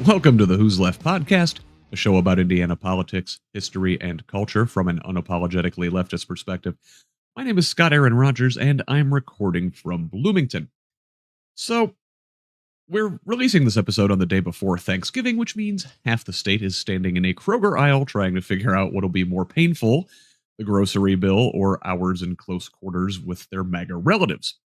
Welcome to the Who's Left podcast, a show about Indiana politics, history, and culture from an unapologetically leftist perspective. My name is Scott Aaron Rogers, and I'm recording from Bloomington. So, we're releasing this episode on the day before Thanksgiving, which means half the state is standing in a Kroger aisle trying to figure out what'll be more painful, the grocery bill or hours in close quarters with their MAGA relatives.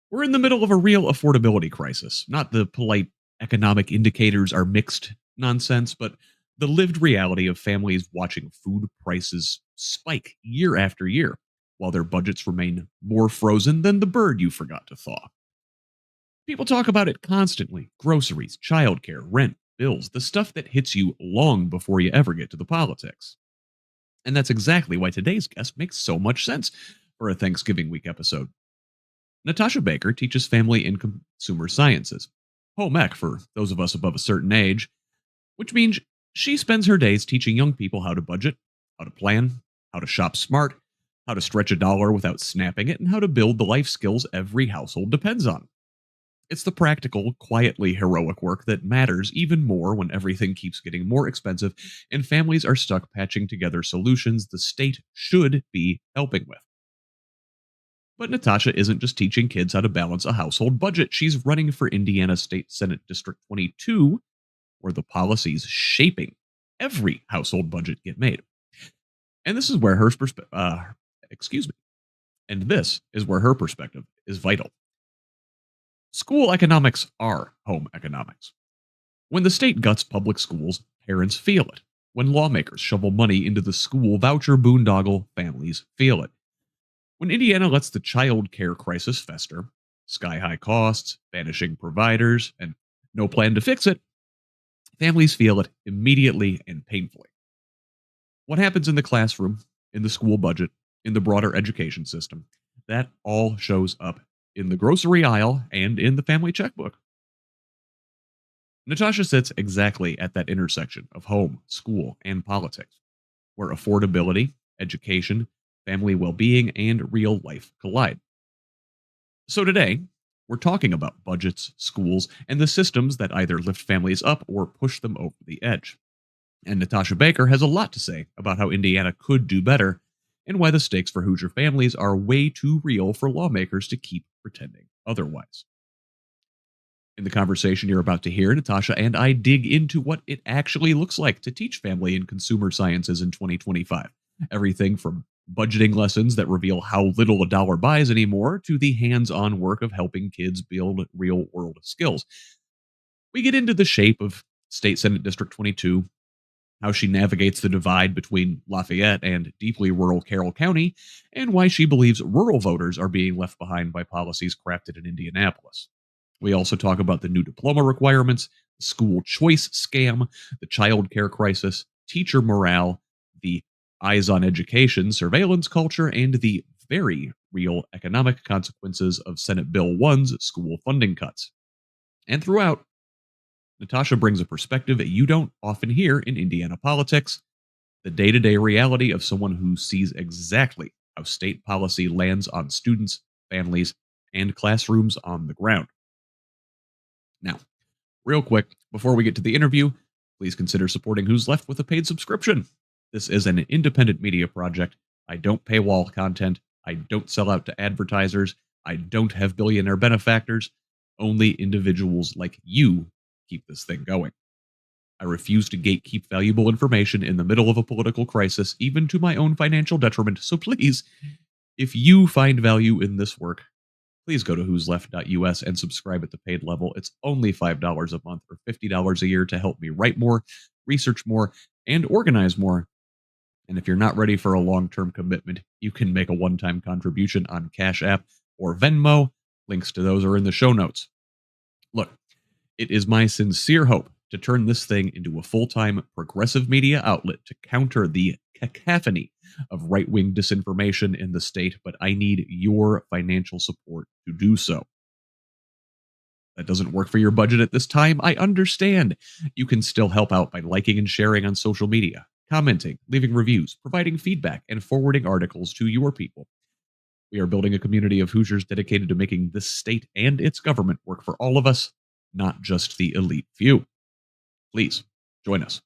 We're in the middle of a real affordability crisis, not the polite economic indicators are mixed nonsense, but the lived reality of families watching food prices spike year after year, while their budgets remain more frozen than the bird you forgot to thaw. People talk about it constantly: groceries, childcare, rent, bills, the stuff that hits you long before you ever get to the politics. And that's exactly why today's guest makes so much sense for a Thanksgiving week episode. Natasha Baker teaches family and consumer sciences, home ec for those of us above a certain age, which means she spends her days teaching young people how to budget, how to plan, how to shop smart, how to stretch a dollar without snapping it, and how to build the life skills every household depends on. It's the practical, quietly heroic work that matters even more when everything keeps getting more expensive and families are stuck patching together solutions the state should be helping with. But Natasha isn't just teaching kids how to balance a household budget. She's running for Indiana State Senate District 22, where the policies shaping every household budget get made. And this is where excuse me. And this is where her perspective is vital. School economics are home economics. When the state guts public schools, parents feel it. When lawmakers shovel money into the school voucher boondoggle, families feel it. When Indiana lets the child care crisis fester, sky high costs, vanishing providers, and no plan to fix it, families feel it immediately and painfully. What happens in the classroom, in the school budget, in the broader education system, that all shows up in the grocery aisle and in the family checkbook. Natasha sits exactly at that intersection of home, school, and politics, where affordability, education, family well being, and real life collide. So today, we're talking about budgets, schools, and the systems that either lift families up or push them over the edge. And Natasha Baker has a lot to say about how Indiana could do better and why the stakes for Hoosier families are way too real for lawmakers to keep pretending otherwise. In the conversation you're about to hear, Natasha and I dig into what it actually looks like to teach family and consumer sciences in 2025. Everything from budgeting lessons that reveal how little a dollar buys anymore to the hands on work of helping kids build real world skills. We get into the shape of State Senate District 22, how she navigates the divide between Lafayette and deeply rural Carroll County, and why she believes rural voters are being left behind by policies crafted in Indianapolis. We also talk about the new diploma requirements, the school choice scam, the child care crisis, teacher morale, the eyes on education surveillance culture, and the very real economic consequences of Senate Bill 1's school funding cuts. And throughout, Natasha brings a perspective that you don't often hear in Indiana politics, the day to day reality of someone who sees exactly how state policy lands on students, families, and classrooms on the ground. Now, real quick, before we get to the interview, please consider supporting Who's Left with a paid subscription. This is an independent media project. I don't paywall content. I don't sell out to advertisers. I don't have billionaire benefactors. Only individuals like you keep this thing going. I refuse to gatekeep valuable information in the middle of a political crisis, even to my own financial detriment. So please, if you find value in this work, please go to who'sleft.us and subscribe at the paid level. It's only $5 a month or $50 a year to help me write more, research more, and organize more. And if you're not ready for a long-term commitment, you can make a one-time contribution on Cash App or Venmo. Links to those are in the show notes. Look, it is my sincere hope to turn this thing into a full-time progressive media outlet to counter the cacophony of right-wing disinformation in the state, but I need your financial support to do so. That doesn't work for your budget at this time, I understand. You can still help out by liking and sharing on social media, commenting, leaving reviews, providing feedback, and forwarding articles to your people. We are building a community of Hoosiers dedicated to making this state and its government work for all of us, not just the elite few. Please join us.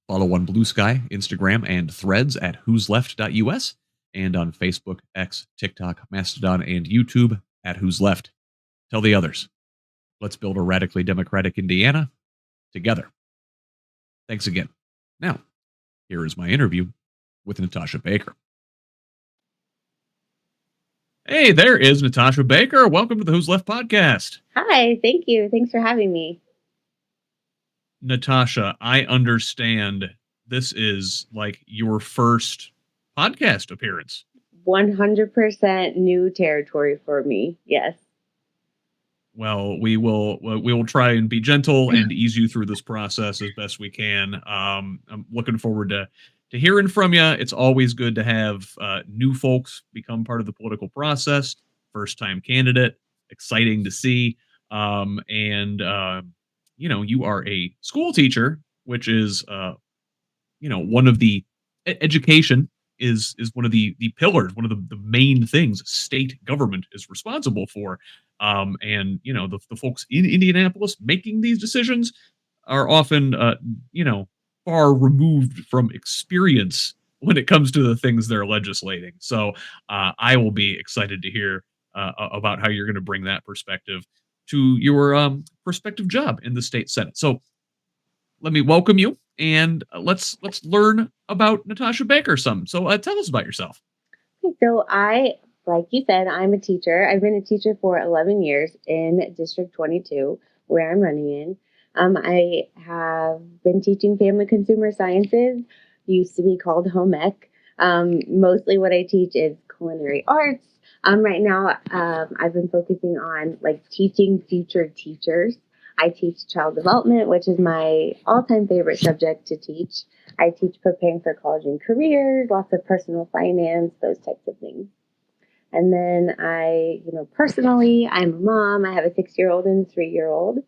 Follow on Blue Sky, Instagram, and Threads at whosleft.us, and on Facebook, X, TikTok, Mastodon, and YouTube at Who's Left. Tell the others. Let's build a radically democratic Indiana together. Thanks again. Now, here is my interview with Natasha Baker. Hey, there is Natasha Baker. Welcome to the Who's Left podcast. Hi, thank you. Thanks for having me. Natasha, I understand this is like your first podcast appearance. 100% new territory for me. Yes. Well, we will try and be gentle and ease you through this process as best we can. I'm looking forward to hearing from you. It's always good to have new folks become part of the political process. First time candidate, exciting to see. And you are a school teacher, which is one of the education is one of the pillars, one of the main things state government is responsible for. And the folks in Indianapolis making these decisions are often far removed from experience when it comes to the things they're legislating. So I will be excited to hear about how you're going to bring that perspective to your prospective job in the state senate. So let me welcome you, and let's learn about Natasha Baker some. So tell us about yourself. So like you said, I'm a teacher. I've been a teacher for 11 years in District 22, where I'm running in. I have been teaching Family Consumer Sciences, used to be called home ec. Mostly what I teach is culinary arts. Right now, I've been focusing on like teaching future teachers. I teach child development, which is my all-time favorite subject to teach. I teach preparing for college and careers, lots of personal finance, those types of things. And then personally, I'm a mom. I have a 6-year-old and a 3-year-old.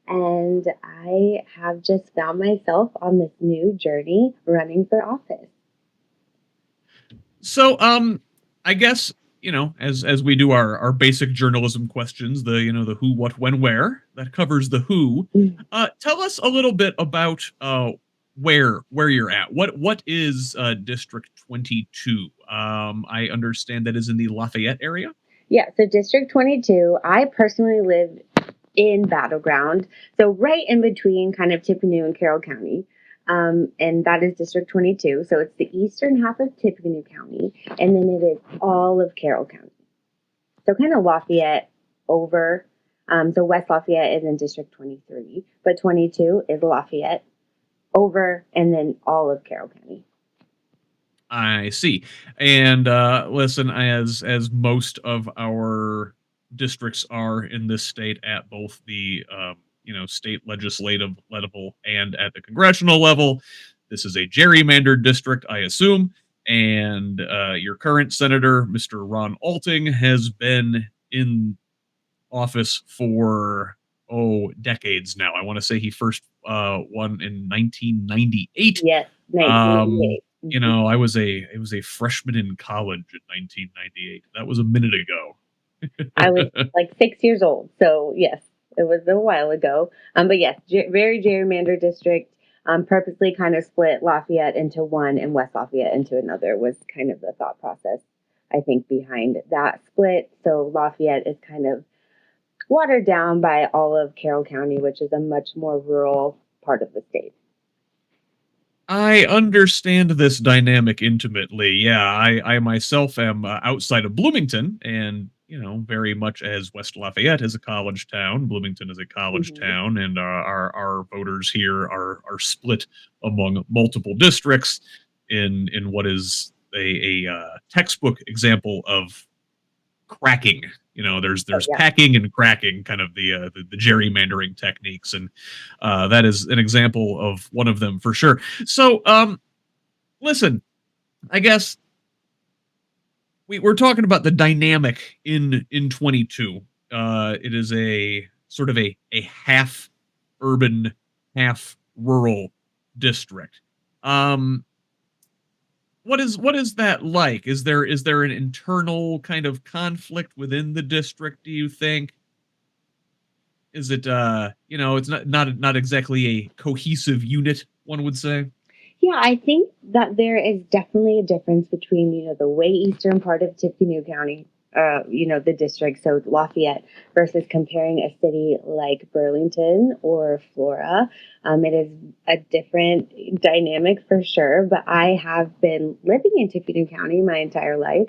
And I have just found myself on this new journey running for office. So I guess as we do our basic journalism questions, the who, what, when, where, that covers the who. Tell us a little bit about where you're at. What is District 22? I understand that is in the Lafayette area. Yeah, so District 22, I personally live in Battleground, so right in between kind of Tippecanoe and Carroll County. And that is District 22. So it's the eastern half of Tippecanoe County, and then it is all of Carroll County. So kind of Lafayette over. So West Lafayette is in District 23, but 22 is Lafayette over, and then all of Carroll County. I see. And listen, as most of our districts are in this state at both the state legislative level and at the congressional level, this is a gerrymandered district, I assume. And your current senator, Mr. Ron Alting, has been in office for decades now. I want to say he first won in 1998. Yes, 1998. I was a freshman in college in 1998. That was a minute ago. I was like 6 years old. So yes, it was a while ago. But yes, very gerrymandered district. Purposely kind of split Lafayette into one and West Lafayette into another was kind of the thought process, I think, behind that split. So Lafayette is kind of watered down by all of Carroll County, which is a much more rural part of the state. I understand this dynamic intimately. Yeah, I myself am outside of Bloomington, and very much as West Lafayette is a college town, Bloomington is a college town, and our voters here are split among multiple districts in what is a textbook example of cracking. There's packing and cracking, kind of the gerrymandering techniques, and that is an example of one of them for sure. So, listen, I guess we're talking about the dynamic in 22. It is a sort of a half urban, half rural district. What is that like? Is there an internal kind of conflict within the district, do you think? Is it it's not exactly a cohesive unit, one would say. Yeah, I think that there is definitely a difference between, the way eastern part of Tippecanoe County, the district, so Lafayette, versus comparing a city like Burlington or Flora. It is a different dynamic for sure, but I have been living in Tippecanoe County my entire life,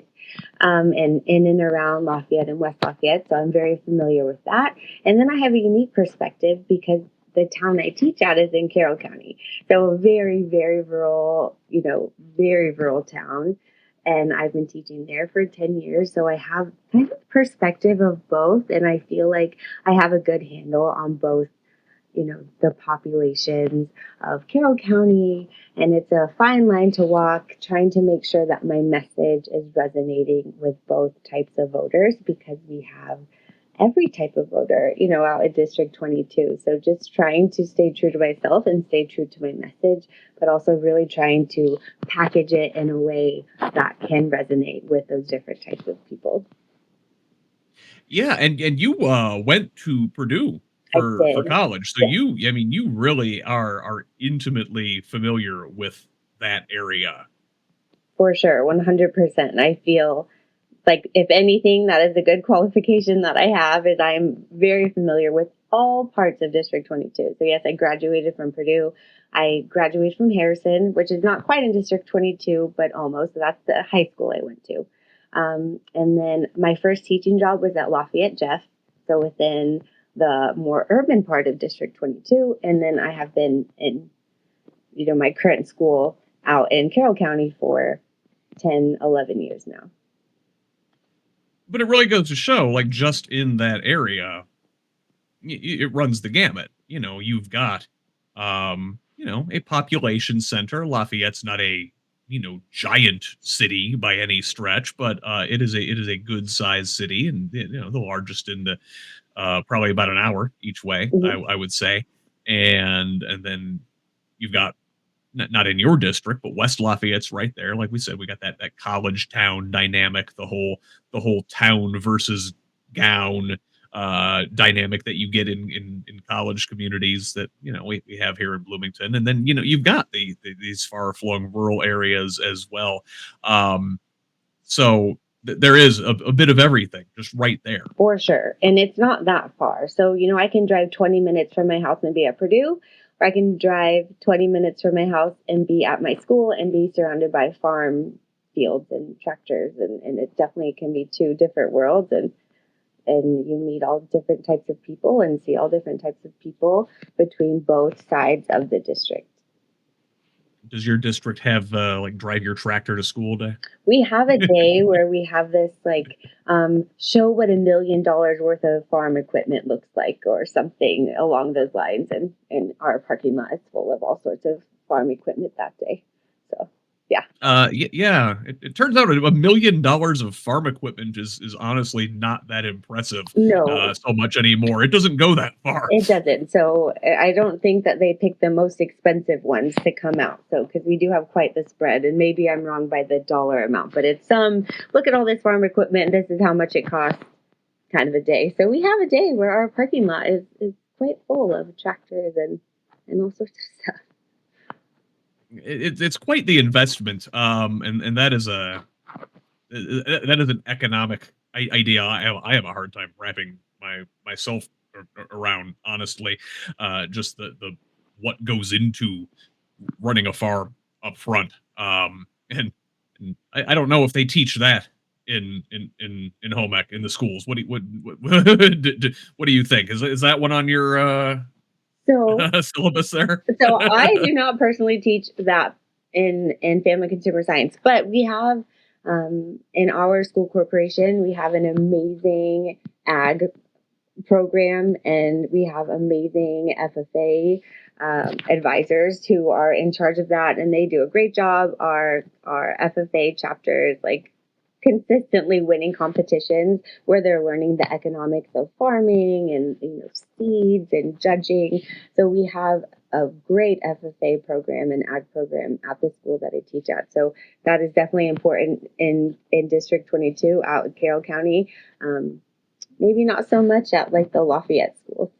and in and around Lafayette and West Lafayette, so I'm very familiar with that. And then I have a unique perspective because the town I teach at is in Carroll County. So a very, very rural, very rural town. And I've been teaching there for 10 years. So I have kind of perspective of both. And I feel like I have a good handle on both, the populations of Carroll County. And it's a fine line to walk, trying to make sure that my message is resonating with both types of voters because we have every type of voter, out at District 22. So just trying to stay true to myself and stay true to my message, but also really trying to package it in a way that can resonate with those different types of people. Yeah, and you went to Purdue I for did. college, so Yeah, you really are intimately familiar with that area. for sure. 100%. I feel like if anything, that is a good qualification that I have is I'm very familiar with all parts of District 22. So yes, I graduated from Purdue. I graduated from Harrison, which is not quite in District 22, but almost. So that's the high school I went to. And then my first teaching job was at Lafayette Jeff, so within the more urban part of District 22. And then I have been in, my current school out in Carroll County for 10, 11 years now. But it really goes to show, like, just in that area, it runs the gamut. You've got, a population center. Lafayette's not a, giant city by any stretch, but it is a good sized city, and the largest in the probably about an hour each way, Mhm. I would say, and then you've got not in your district, but West Lafayette's right there. Like we said, we got that college town dynamic, the whole town versus gown dynamic that you get in college communities that we have here in Bloomington, and then you've got these far flung rural areas as well. So there is a bit of everything just right there. For sure. And it's not that far. So, I can drive 20 minutes from my house and be at Purdue, or I can drive 20 minutes from my house and be at my school and be surrounded by farm fields and tractors. And it definitely can be two different worlds. And you meet all different types of people and see all different types of people between both sides of the district. Does your district have like drive your tractor to school day? We have a day where we have this like show what $1 million worth of farm equipment looks like or something along those lines, and our parking lot is full of all sorts of farm equipment that day. So yeah. Yeah. It turns out $1 million of farm equipment is honestly not that impressive No, so much anymore. It doesn't go that far. it doesn't. So I don't think that they pick the most expensive ones to come out. So because we do have quite the spread, and maybe I'm wrong by the dollar amount, but it's look at all this farm equipment. This is how much it costs, kind of a day. So we have a day where our parking lot is quite full of tractors and all sorts of stuff. It's quite the investment, and that is an economic idea. I have a hard time wrapping myself around, honestly. Just the what goes into running a farm up front. And I don't know if they teach that in home ec in the schools. What do you think? Is that one on your So syllabus there? so I do not personally teach that in family consumer science, but we have in our school corporation we have an amazing ag program, and we have amazing FFA advisors who are in charge of that, and they do a great job. Our FFA chapters like consistently winning competitions where they're learning the economics of farming and seeds and judging. So we have a great FFA program and ag program at the school that I teach at. So that is definitely important in District 22 out in Carroll County. Maybe not so much at like the Lafayette schools.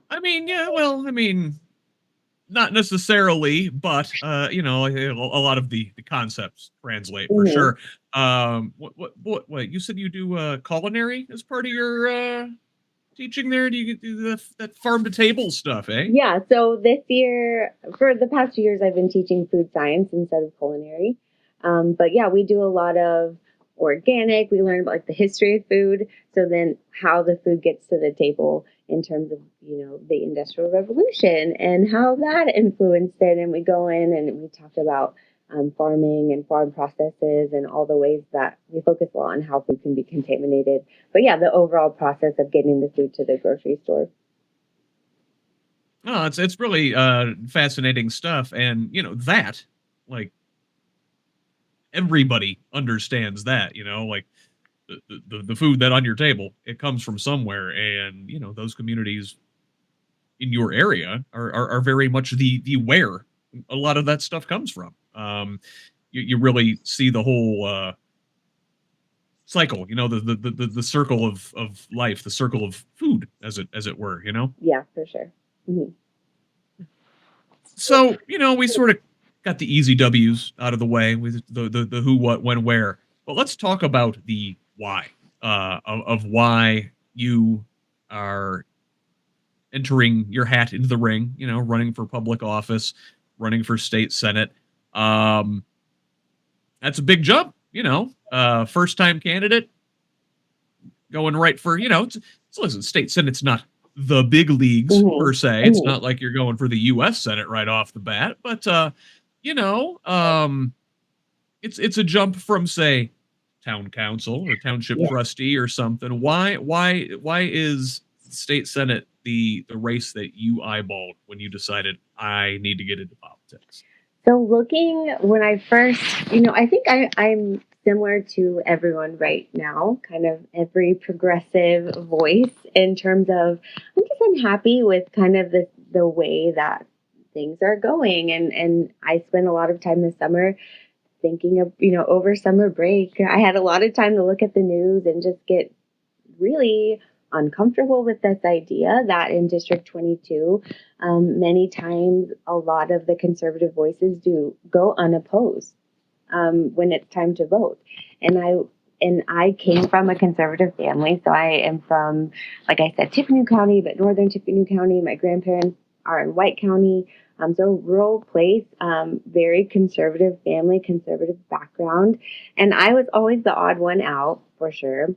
I mean, yeah, well, I mean, not necessarily, but a lot of the concepts translate for Mhm. sure. What you said you do culinary as part of your teaching there? Do you do that farm to table stuff, eh? Yeah, so this year, for the past 2 years, I've been teaching food science instead of culinary. But yeah, we do a lot of organic. We learn about like the history of food. So then how the food gets to the table in terms of, the Industrial Revolution and how that influenced it. And we go in and we talk about farming and farm processes and all the ways that we focus a lot on how food can be contaminated. But yeah, the overall process of getting the food to the grocery store. Oh, it's really fascinating stuff, and that like everybody understands that. Like the food that on your table, it comes from somewhere, and those communities in your area are very much the where a lot of that stuff comes from. You really see the whole cycle, the circle of life, the circle of food, as it were. Yeah, for sure. Mhm. So we sort of got the easy W's out of the way with the who, what, when, where. But let's talk about the why of why you are entering your hat into the ring, running for public office, running for state senate. Um, that's a big jump, first time candidate going right for, listen, state senate's not the big leagues per Mhm. se. It's Mhm. not like you're going for the US Senate right off the bat, but you know, it's a jump from say town council or township Yeah. trustee or something. Why is state senate the race that you eyeballed when you decided I need to get into politics? So looking when I first, I think I'm similar to everyone right now, kind of every progressive voice in terms of I'm just unhappy with kind of the way that things are going. And I spent a lot of time this summer thinking of, over summer break. I had a lot of time to look at the news and just get really uncomfortable with this idea that in District 22, many times a lot of the conservative voices do go unopposed when it's time to vote. And I came from a conservative family, so I am from, like I said, Tippecanoe County, but northern Tippecanoe County. My grandparents are in White County, so rural place, very conservative family, conservative background, and I was always the odd one out for sure.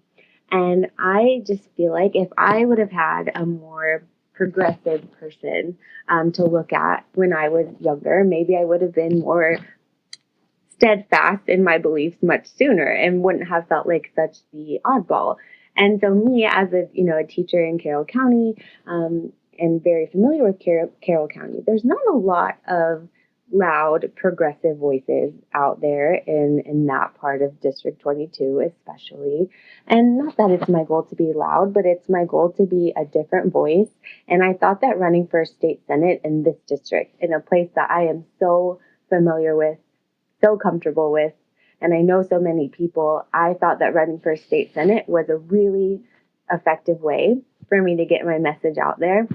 And I just feel like if I would have had a more progressive person to look at when I was younger, maybe I would have been more steadfast in my beliefs much sooner and wouldn't have felt like such the oddball. And so me as a teacher in Carroll County and very familiar with Carroll County, there's not a lot of loud progressive voices out there in that part of District 22 especially. And not that it's my goal to be loud, but it's my goal to be a different voice. And I thought that running for state senate in this district, in a place that I am so familiar with, so comfortable with, and I know so many people, I thought that running for state senate was a really effective way for me to get my message out there.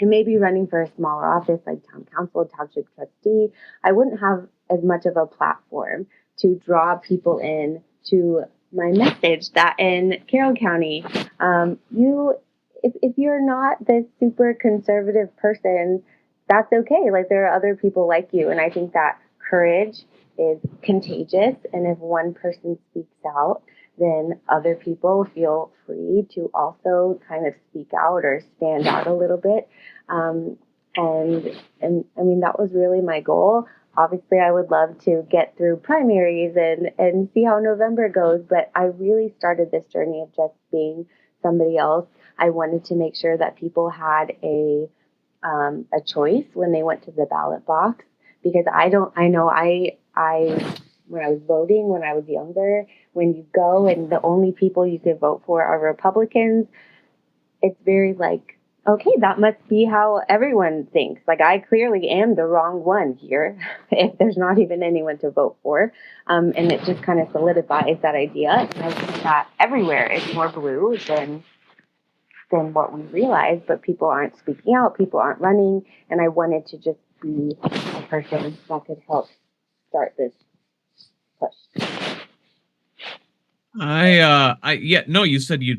And maybe running for a smaller office like town council, township trustee, I wouldn't have as much of a platform to draw people in to my message that in Carroll County, if you're not this super conservative person, that's okay. Like there are other people like you. And I think that courage is contagious. And if one person speaks out, then other people feel free to also kind of speak out or stand out a little bit. Um, and I mean, that was really my goal. Obviously, I would love to get through primaries and see how November goes, but I really started this journey of just being somebody else. I wanted to make sure that people had a choice when they went to the ballot box because I know I when I was voting when I was younger, when you go and the only people you could vote for are Republicans, it's very like, okay, that must be how everyone thinks. Like, I clearly am the wrong one here if there's not even anyone to vote for. And it just kind of solidifies that idea. And I think that everywhere is more blue than what we realize, but people aren't speaking out, people aren't running, and I wanted to just be a person that could help start this push. yeah, no, you said you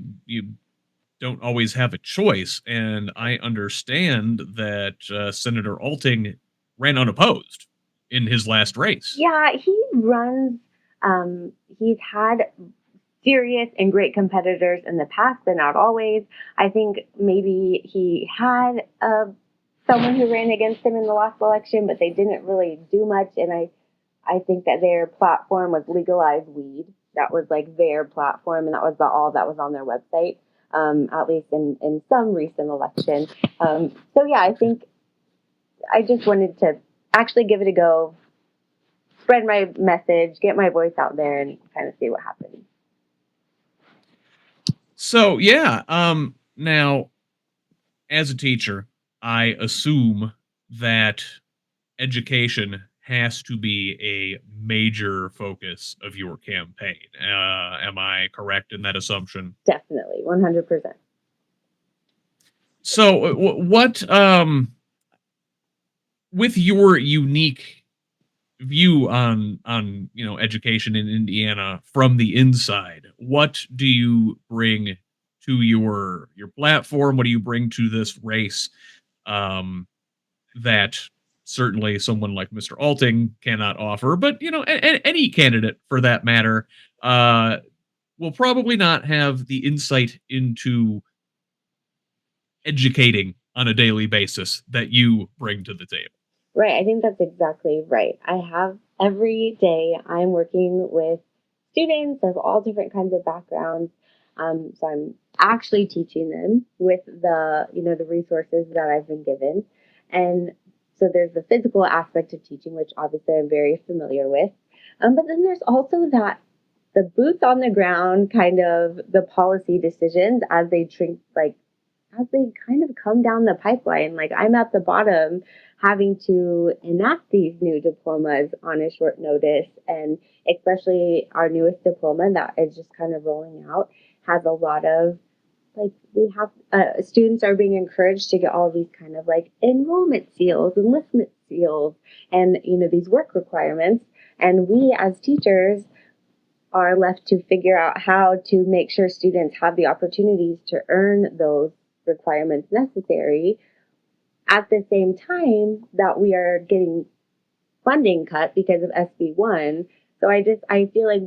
don't always have a choice, and I understand that Senator Alting ran unopposed in his last race. Yeah, he runs. He's had serious and great competitors in the past, but not always. I think maybe he had someone who ran against him in the last election, but they didn't really do much. And I think that their platform was legalize weed. That was like their platform, and that was about all that was on their website, at least in some recent election. So yeah, I think I just wanted to actually give it a go, spread my message, get my voice out there, and kind of see what happens. So yeah, now as a teacher, I assume that education has to be a major focus of your campaign. Am I correct in that assumption? Definitely, 100%. So, what with your unique view on education in Indiana from the inside, what do you bring to your platform? What do you bring to this race um, that certainly someone like Mr. Alting cannot offer, but any candidate for that matter uh, will probably not have the insight into educating on a daily basis that you bring to the table. Right. I think that's exactly right. I have every day I'm working with students of all different kinds of backgrounds. So I'm actually teaching them with the resources that I've been given. And so there's the physical aspect of teaching, which obviously I'm very familiar with. But then there's also that the boots on the ground kind of the policy decisions as they drink like as they kind of come down the pipeline. Like I'm at the bottom having to enact these new diplomas on a short notice. And especially our newest diploma that is just kind of rolling out has a lot of like we have students are being encouraged to get all these kind of like enrollment seals, enlistment seals, and these work requirements. And we as teachers are left to figure out how to make sure students have the opportunities to earn those requirements necessary at the same time that we are getting funding cut because of SB1. So I feel like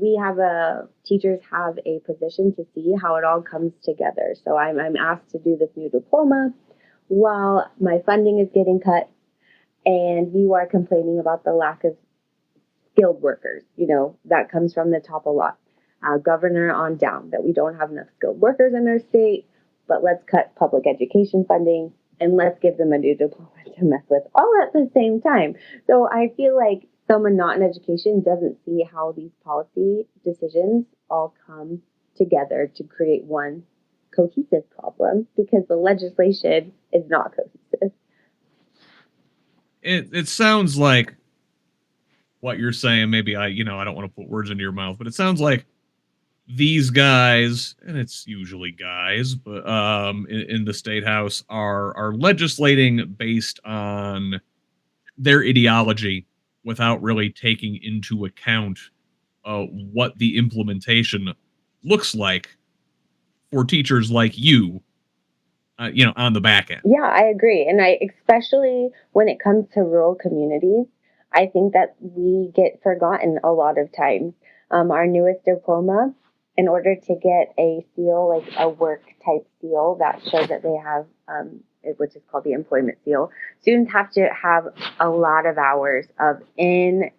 teachers have a position to see how it all comes together. So I'm asked to do this new diploma while my funding is getting cut and you are complaining about the lack of skilled workers. That comes from the top a lot. Governor on down, that we don't have enough skilled workers in our state, but let's cut public education funding and let's give them a new diploma to mess with all at the same time. So I feel like someone not in education doesn't see how these policy decisions all come together to create one cohesive problem because the legislation is not cohesive. It sounds like what you're saying. Maybe I don't want to put words into your mouth, but it sounds like these guys, and it's usually guys, but in the state house are legislating based on their ideology without really taking into account what the implementation looks like for teachers like you, on the back end. Yeah, I agree. And especially when it comes to rural communities, I think that we get forgotten a lot of times. Our newest diploma, in order to get a seal, like a work type seal that shows that they have, which is called the employment seal, students have to have a lot of hours of in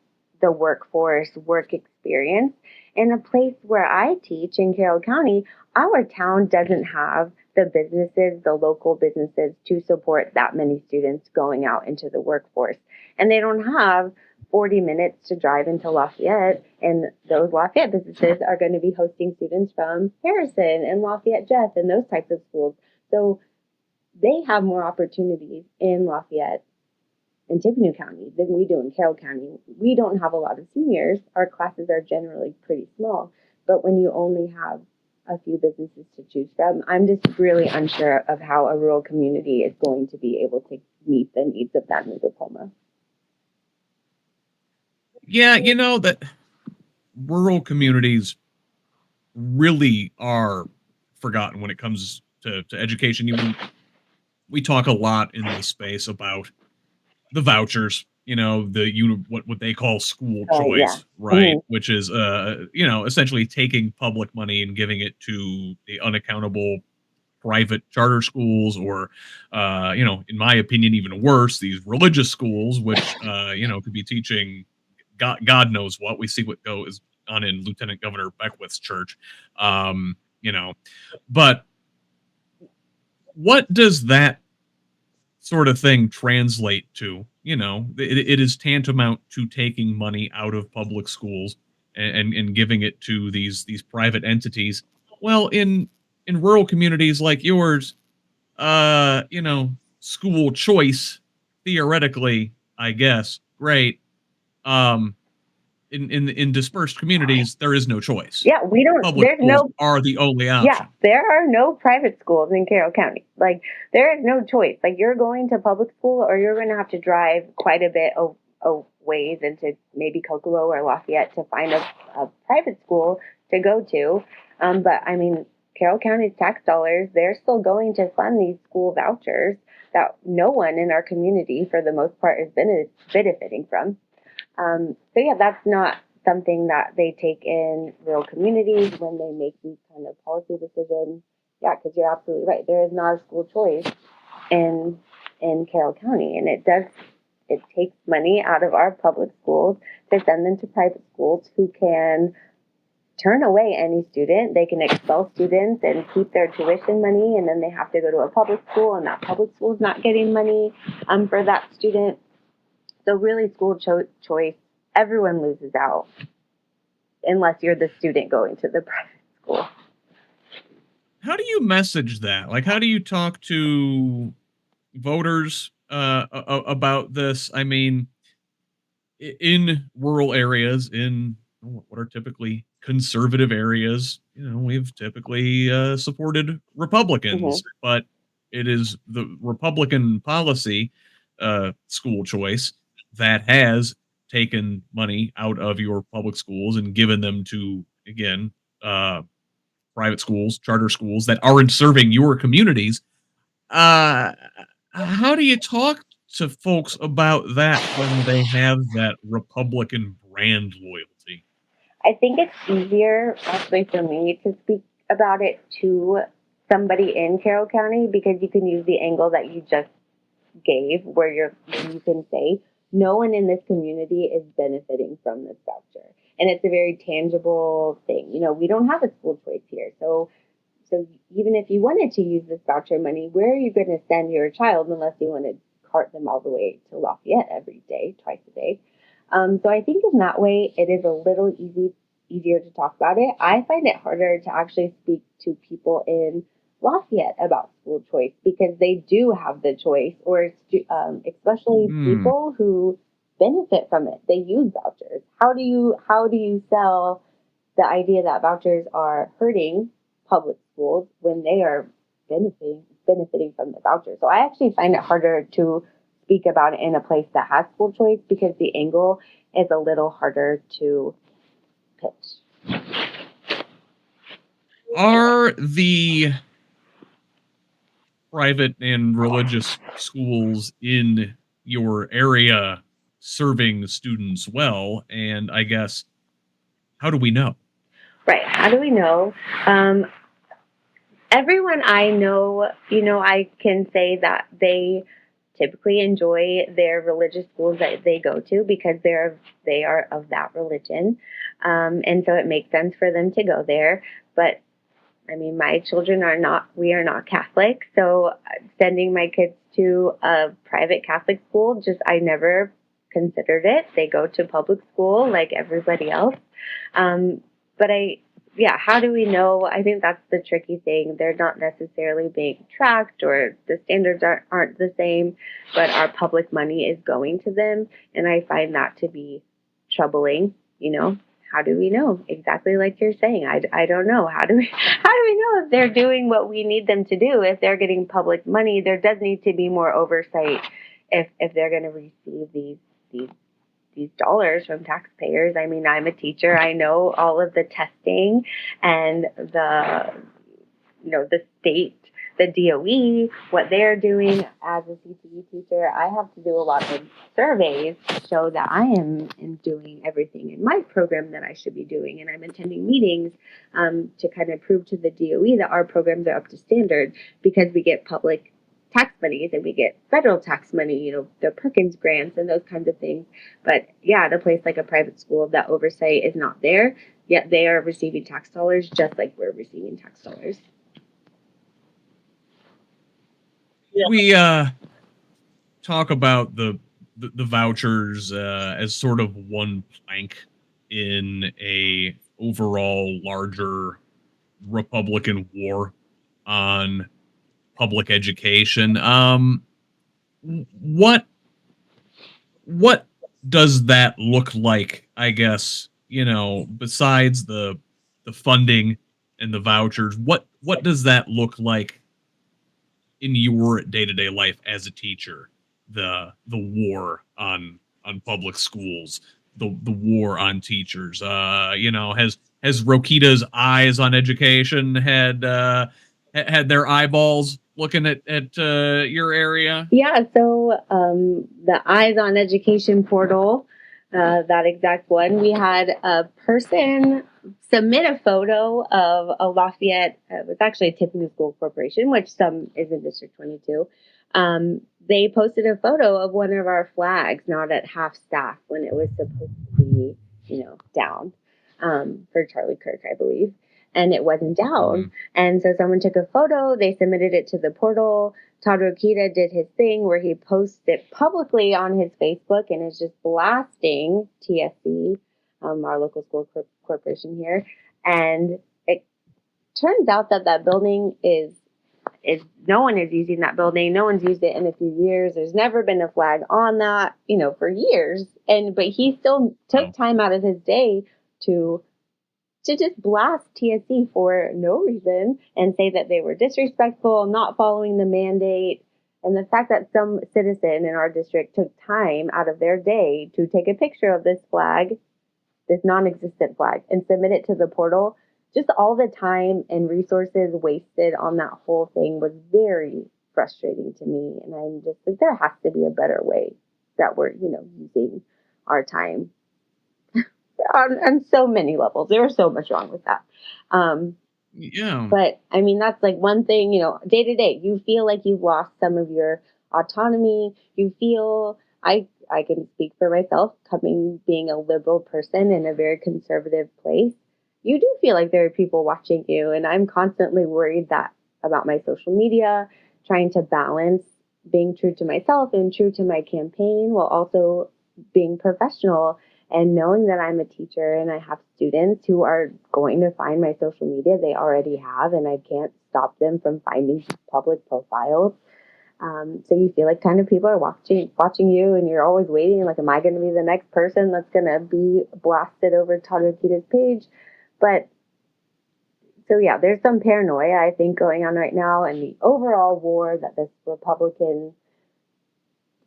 the workforce work experience. In a place where I teach in Carroll County, our town doesn't have the businesses, the local businesses to support that many students going out into the workforce. And they don't have 40 minutes to drive into Lafayette. And those Lafayette businesses are going to be hosting students from Harrison and Lafayette Jeff and those types of schools. So they have more opportunities in Lafayette and Tippecanoe County than we do in Carroll County. We don't have a lot of seniors. Our classes are generally pretty small. But when you only have a few businesses to choose from. I'm just really unsure of how a rural community is going to be able to meet the needs of that new diploma. Yeah, that rural communities really are forgotten when it comes to education. We talk a lot in this space about the vouchers, what they call school Oh yeah. choice, right? Mhm. Which is essentially taking public money and giving it to the unaccountable private charter schools, or in my opinion, even worse, these religious schools, which could be teaching God knows what. We see what goes on in Lieutenant Governor Beckwith's church. um you know but what does that sort of thing translate to? It is tantamount to taking money out of public schools and giving it to these private entities. Well, in rural communities like yours, school choice, theoretically, I guess, great. Um, in dispersed communities, there is no choice. Yeah, we don't. Public There's schools no. are the only Yeah, option. there are no private schools in Carroll County. Like there is no choice. Like you're going to public school, or you're going to have to drive quite a bit of ways into maybe Kokomo or Lafayette to find a private school to go to. But I mean, Carroll County's tax dollars, they're still going to fund these school vouchers that no one in our community, for the most part, is benefiting from. So yeah, that's not something that they take in rural communities when they make these kind of policy decisions. Yeah, because you're absolutely right. There is not a school choice in Carroll County, and it takes money out of our public schools to send them to private schools who can turn away any student. They can expel students and keep their tuition money, and then they have to go to a public school, and that public school is not getting money for that student. So really, school choice, everyone loses out unless you're the student going to the private school. How do you message that? Like, how do you talk to voters about this? I mean, in rural areas, in what are typically conservative areas, we've typically supported Mm-hmm. Republicans, but it is the Republican policy, school choice, that has taken money out of your public schools and given them to, again, uh, private schools, charter schools that aren't serving your communities. Uh, how do you talk to folks about that when they have that Republican brand loyalty? I think it's easier, actually, for me to speak about it to somebody in Carroll County because you can use the angle that you just gave, where you can say no one in this community is benefiting from this voucher, and it's a very tangible thing. We don't have a school choice here, so even if you wanted to use this voucher money, where are you going to send your child unless you want to cart them all the way to Lafayette every day, twice a day? So I think in that way, it is a little easier to talk about it. I find it harder to actually speak to people in Lafayette about school choice because they do have the choice, or especially Hmm. people who benefit from it. They use vouchers. How do you sell the idea that vouchers are hurting public schools when they are benefiting from the voucher? So I actually find it harder to speak about it in a place that has school choice because the angle is a little harder to pitch. Are the private and religious schools in your area serving students well? And I guess, how do we know? Right. How do we know? Um, Everyone I know, I can say that they typically enjoy their religious schools that they go to because they are of that religion, and so it makes sense for them to go there. But I mean, my children are not. We are not Catholic, so sending my kids to a private Catholic school, just I never considered it. They go to public school like everybody else. But yeah, how do we know? I think that's the tricky thing. They're not necessarily being tracked, or the standards aren't the same, but our public money is going to them. And I find that to be troubling, you know? how do we know? Exactly like you're saying. I don't know. How do we know if they're doing what we need them to do? If they're getting public money, there does need to be more oversight if they're going to receive these these dollars from taxpayers. I mean, I'm a teacher. I know all of the testing and the state, the DOE, what they're doing as a CTE teacher. I have to do a lot of surveys to show that I am doing everything in my program that I should be doing. And I'm attending meetings to kind of prove to the DOE that our programs are up to standard because we get public tax monies and we get federal tax money, the Perkins grants and those kinds of things. But yeah, at a place like a private school, that oversight is not there, yet they are receiving tax dollars just like we're receiving tax dollars. We talk about the vouchers as sort of one plank in a overall larger Republican war on public education. What what does that look like? I guess besides the funding and the vouchers, what does that look like in your day to day life as a teacher? The war on public schools, the war on teachers. Has Rokita's eyes on education had their eyeballs looking at your area? Yeah, so the Eyes on Education portal, that exact one, we had a person submit a photo of a Lafayette, it was actually a Tiffany School Corporation, which some is in District 22. They posted a photo of one of our flags not at half staff when it was supposed to be, down for Charlie Kirk, I believe. And it wasn't down. And so someone took a photo, they submitted it to the portal. Todd Rokita did his thing where he posts it publicly on his Facebook and is just blasting TSC, our local school corporation here. And it turns out that building is no one is using that building. No one's used it in a few years. There's never been a flag on that, for years. But he still took time out of his day to just blast TSC for no reason and say that they were disrespectful, not following the mandate. And the fact that some citizen in our district took time out of their day to take a picture of this flag, this non-existent flag, and submit it to the portal, just all the time and resources wasted on that whole thing was very frustrating to me. And I'm just like, there has to be a better way that we're, using our time on so many levels. There was so much wrong with that. Yeah. But I mean, that's like one thing, day to day, you feel like you've lost some of your autonomy. You feel, I can speak for myself, being a liberal person in a very conservative place. You do feel like there are people watching you. And I'm constantly worried that about my social media, trying to balance being true to myself and true to my campaign while also being professional and knowing that I'm a teacher and I have students who are going to find my social media. They already have, and I can't stop them from finding public profiles. So you feel like kind of people are watching you, and you're always waiting. Like, am I going to be the next person that's going to be blasted over Todd Rokita's page? But so yeah, there's some paranoia, I think, going on right now, and the overall war that this Republican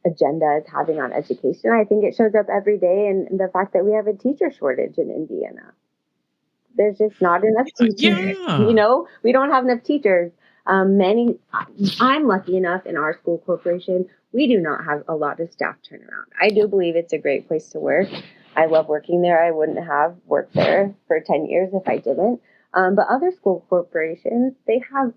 agenda is having on education. I think it shows up every day in the fact that we have a teacher shortage in Indiana. There's just not enough teachers. Yeah. We don't have enough teachers. I'm lucky enough in our school corporation, we do not have a lot of staff turnaround. I do believe it's a great place to work. I love working there. I wouldn't have worked there for 10 years if I didn't. But other school corporations, they have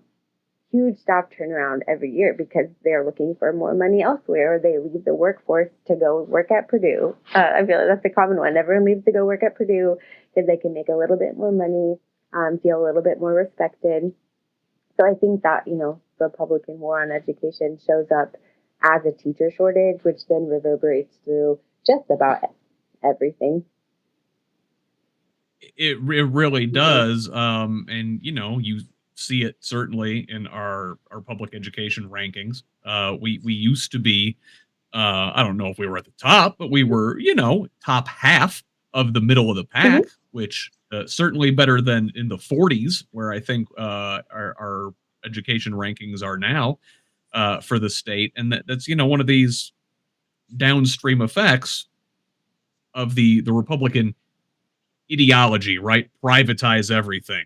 huge staff turnaround every year because they're looking for more money elsewhere, or they leave the workforce to go work at Purdue. I feel like that's a common one. Everyone leaves to go work at Purdue because they can make a little bit more money, feel a little bit more respected. So I think that, the Republican war on education shows up as a teacher shortage, which then reverberates through just about everything. It really does. And you see it certainly in our public education rankings. We used to be, I don't know if we were at the top, but we were, top half of the middle of the pack, Hmm. which certainly better than in the 40s, where I think our education rankings are now for the state, and that's one of these downstream effects of the Republican ideology, right? Privatize everything,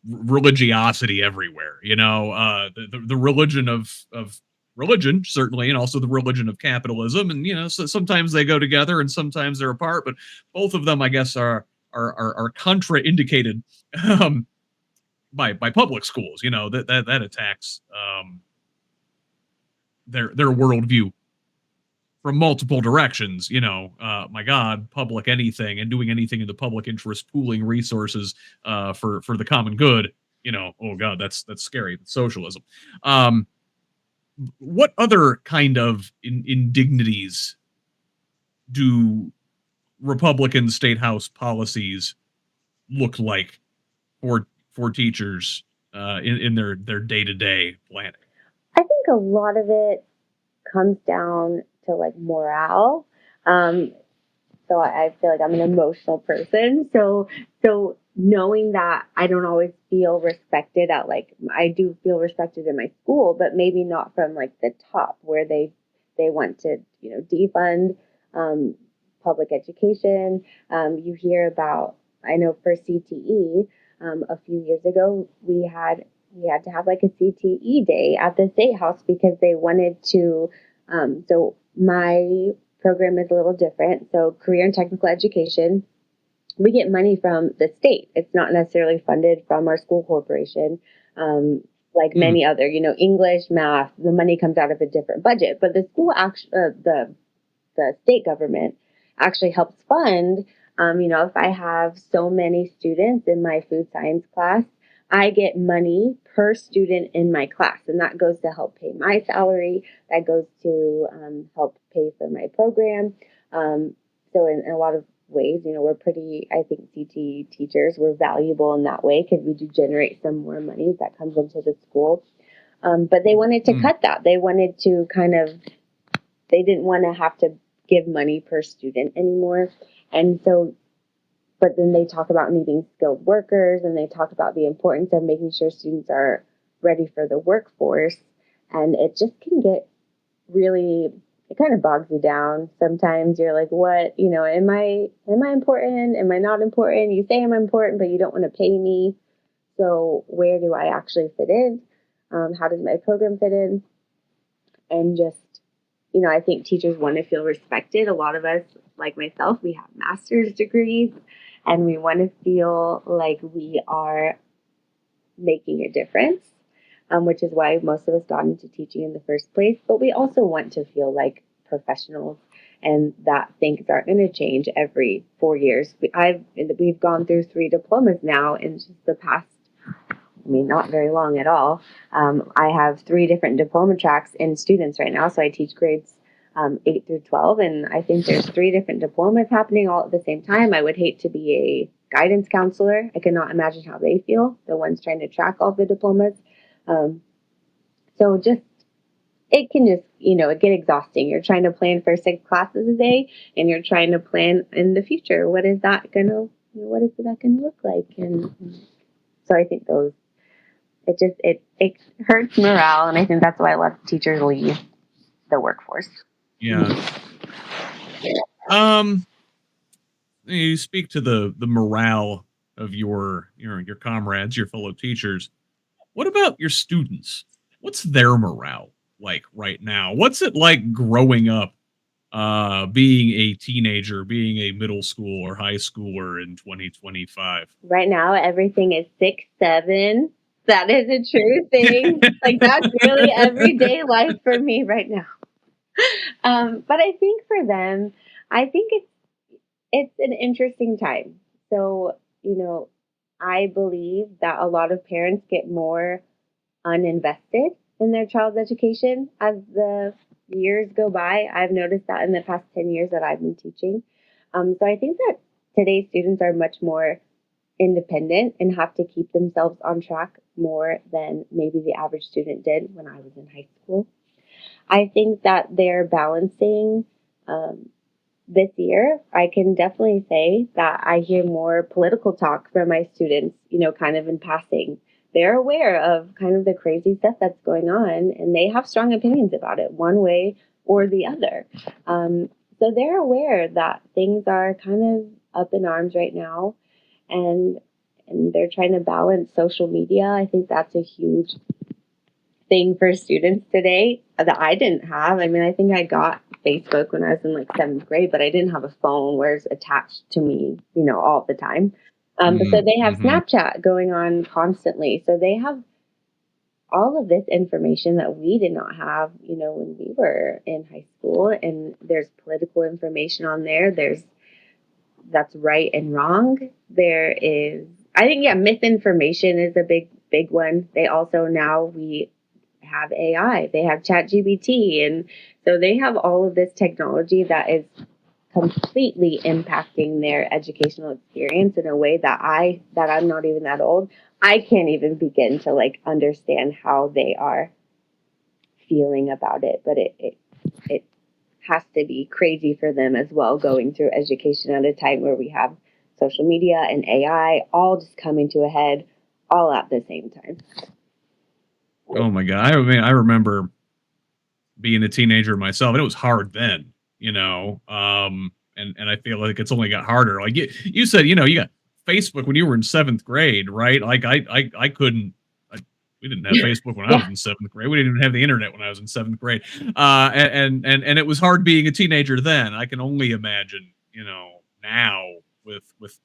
religiosity everywhere. The religion of religion certainly, and also the religion of capitalism, and so sometimes they go together and sometimes they're apart, but both of them, I guess, are contraindicated um, by public schools. That attacks their worldview from multiple directions. My God, public anything and doing anything in the public interest, pooling resources for the common good. Oh God, that's scary. That's socialism. Um, what other kind of indignities do Republican state house policies look like for teachers in their day to day planning? I think a lot of it comes down to like morale. Um, so I feel like I'm an emotional person. So knowing that I don't always feel respected at like I do feel respected in my school, but maybe not from like the top where they want to defund um, public education. You hear about I know for CTE a few years ago we had to have like a CTE day at the Statehouse because they wanted to. So my program is a little different. So career and technical education, we get money from the state. It's not necessarily funded from our school corporation. Like Hmm. many other, English, math, the money comes out of a different budget. But the school actually, the state government actually helps fund. If I have so many students in my food science class, I get money per student in my class, and that goes to help pay my salary. That goes to help pay for my program. So in a lot of ways, we're pretty. I think CT teachers were valuable in that way because we do generate some more money that comes into the school. But they wanted to Hmm. cut that. They wanted to kind of they didn't want to have to give money per student anymore. And so, but then they talk about needing skilled workers and they talk about the importance of making sure students are ready for the workforce. And it just can get really, it kind of bogs you down. Sometimes you're like, what, am I important? Am I not important? You say I'm important, but you don't want to pay me. So where do I actually fit in? How does my program fit in? And just I think teachers want to feel respected. A lot of us, like myself, we have master's degrees and we want to feel like we are making a difference, which is why most of us got into teaching in the first place. But we also want to feel like professionals and that things aren't going to change every 4 years. We've gone through 3 diplomas now in just the past not very long at all. I have 3 different diploma tracks in students right now. So I teach grades 8 through 12. And I think there's 3 different diplomas happening all at the same time. I would hate to be a guidance counselor. I cannot imagine how they feel, the ones trying to track all the diplomas. Um, so just, it can just, it get exhausting. You're trying to plan for 6 classes a day and you're trying to plan in the future. What is that going to look like? And so I think it hurts morale, and I think that's why a lot of teachers leave the workforce. Yeah. Um, you speak to the morale of your comrades, your fellow teachers. What about your students? What's their morale like right now? What's it like growing up, being a teenager, being a middle school or high schooler in 2025? Right now, everything is 6, 7. That is a true thing. Like that's really everyday life for me right now. But I think for them, I think it's an interesting time. So I believe that a lot of parents get more uninvested in their child's education as the years go by. I've noticed that in the past 10 years that I've been teaching. So I think that today's students are much more independent and have to keep themselves on track more than maybe the average student did when I was in high school. I think that they're balancing um, this year, I can definitely say that I hear more political talk from my students, kind of in passing. They're aware of kind of the crazy stuff that's going on, and they have strong opinions about it, one way or the other. Um, so they're aware that things are kind of up in arms right now, and they're trying to balance social media. I think that's a huge thing for students today that I didn't have. I mean, I think I got Facebook when I was in like seventh grade, but I didn't have a phone where it's attached to me, all the time. But so they have Mm-hmm. Snapchat going on constantly. So they have all of this information that we did not have, when we were in high school. And there's political information on there. There's that's right and wrong. There is, I think, yeah, misinformation is a big one. They also now we have AI, they have ChatGPT, and so they have all of this technology that is completely impacting their educational experience in a way that I'm not even that old. I can't even begin to like understand how they are feeling about it, but it has to be crazy for them as well, going through education at a time where we have social media and AI all just coming to a head all at the same time. Oh my god! I mean, I remember being a teenager myself, and it was hard then, and I feel like it's only got harder. Like you said, you got Facebook when you were in seventh grade, right? Like I couldn't. We didn't have Facebook when I Yeah. was in seventh grade. We didn't even have the internet when I was in seventh grade. And it was hard being a teenager then. I can only imagine, now with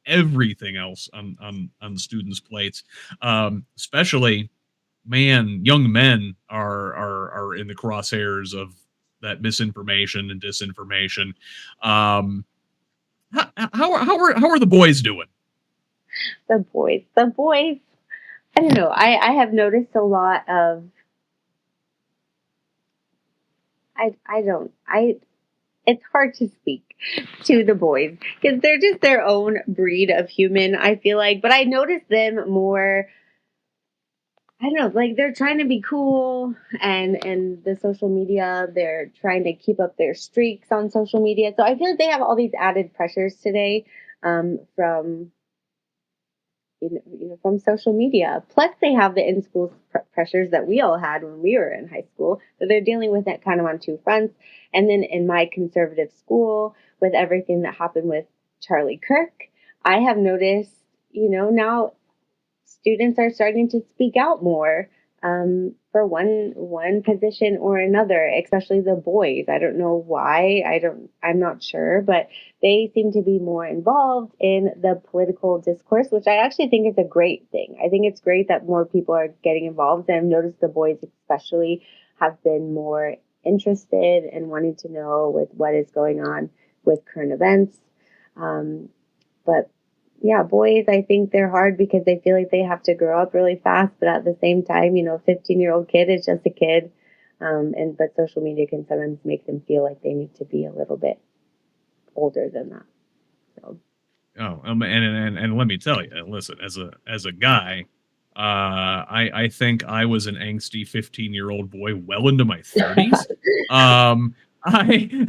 everything else on students' plates, especially man, young men are in the crosshairs of that misinformation and disinformation. Um, how are the boys doing? The boys, I don't know. I have noticed a lot of, I don't, I, it's hard to speak to the boys because they're just their own breed of human, I feel like. But I notice them more, I don't know, like they're trying to be cool, and the social media, they're trying to keep up their streaks on social media. So I feel like they have all these added pressures today, from from social media. Plus, they have the in-school pressures that we all had when we were in high school. So they're dealing with that kind of on two fronts. And then in my conservative school, with everything that happened with Charlie Kirk, I have noticed, now students are starting to speak out more, for one position or another, especially the boys. I don't know why. I'm not sure, but they seem to be more involved in the political discourse, which I actually think is a great thing. I think it's great that more people are getting involved, and I've noticed the boys especially have been more interested and wanting to know with what is going on with current events. But yeah, boys, I think they're hard because they feel like they have to grow up really fast, but at the same time, 15-year-old kid is just a kid. But social media can sometimes make them feel like they need to be a little bit older than that. So Oh, and let me tell you, listen, as a guy, I think I was an angsty 15-year-old boy well into my 30s. I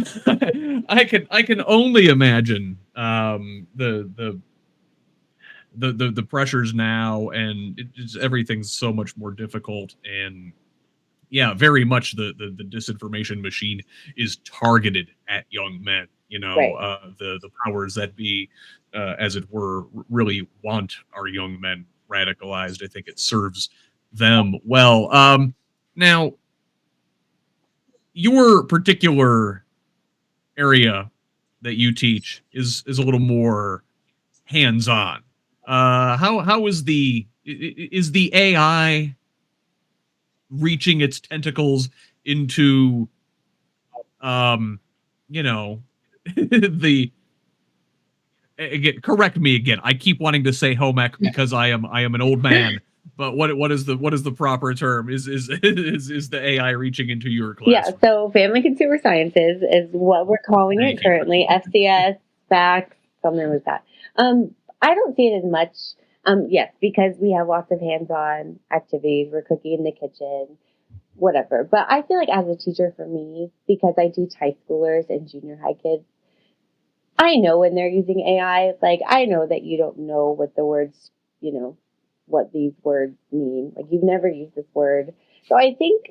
I can only imagine the pressures now, and everything's so much more difficult. And yeah, very much the disinformation machine is targeted at young men. right. The powers that be, as it were, really want our young men radicalized. I think it serves them well. Now, your particular area that you teach is a little more hands on. How is the AI reaching its tentacles into um you know the again, correct me again, I keep wanting to say home ec because I am an old man, but what is the proper term? Is the AI reaching into your Yeah, classroom? so Family Consumer Sciences is what we're calling it Thank you. currently. FCS, FACS, something like that. I don't see it as much. Yes, because we have lots of hands-on activities. We're cooking in the kitchen, whatever. But I feel like as a teacher, for me, because I teach high schoolers and junior high kids, I know when they're using AI, like I know that you don't know what the words, you know, what these words mean. Like you've never used this word. So I think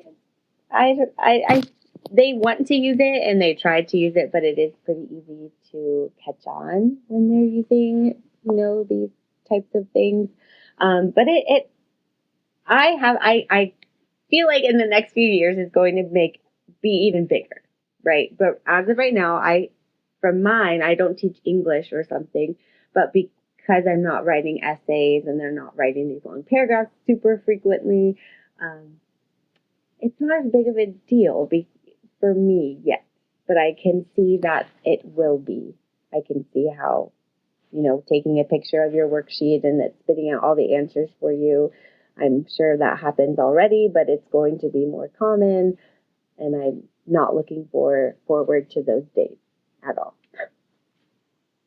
I they want to use it and they try to use it, but it is pretty easy to catch on when they're using, these types of things. But I feel like in the next few years it's going to be even bigger, right? But as of right now, from mine, I don't teach English or something, but because I'm not writing essays and they're not writing these long paragraphs super frequently, um, it's not as big of a deal for me yet. But I can see that it will be. I can see how, taking a picture of your worksheet and it's spitting out all the answers for you. I'm sure that happens already, but it's going to be more common. And I'm not looking forward to those days at all.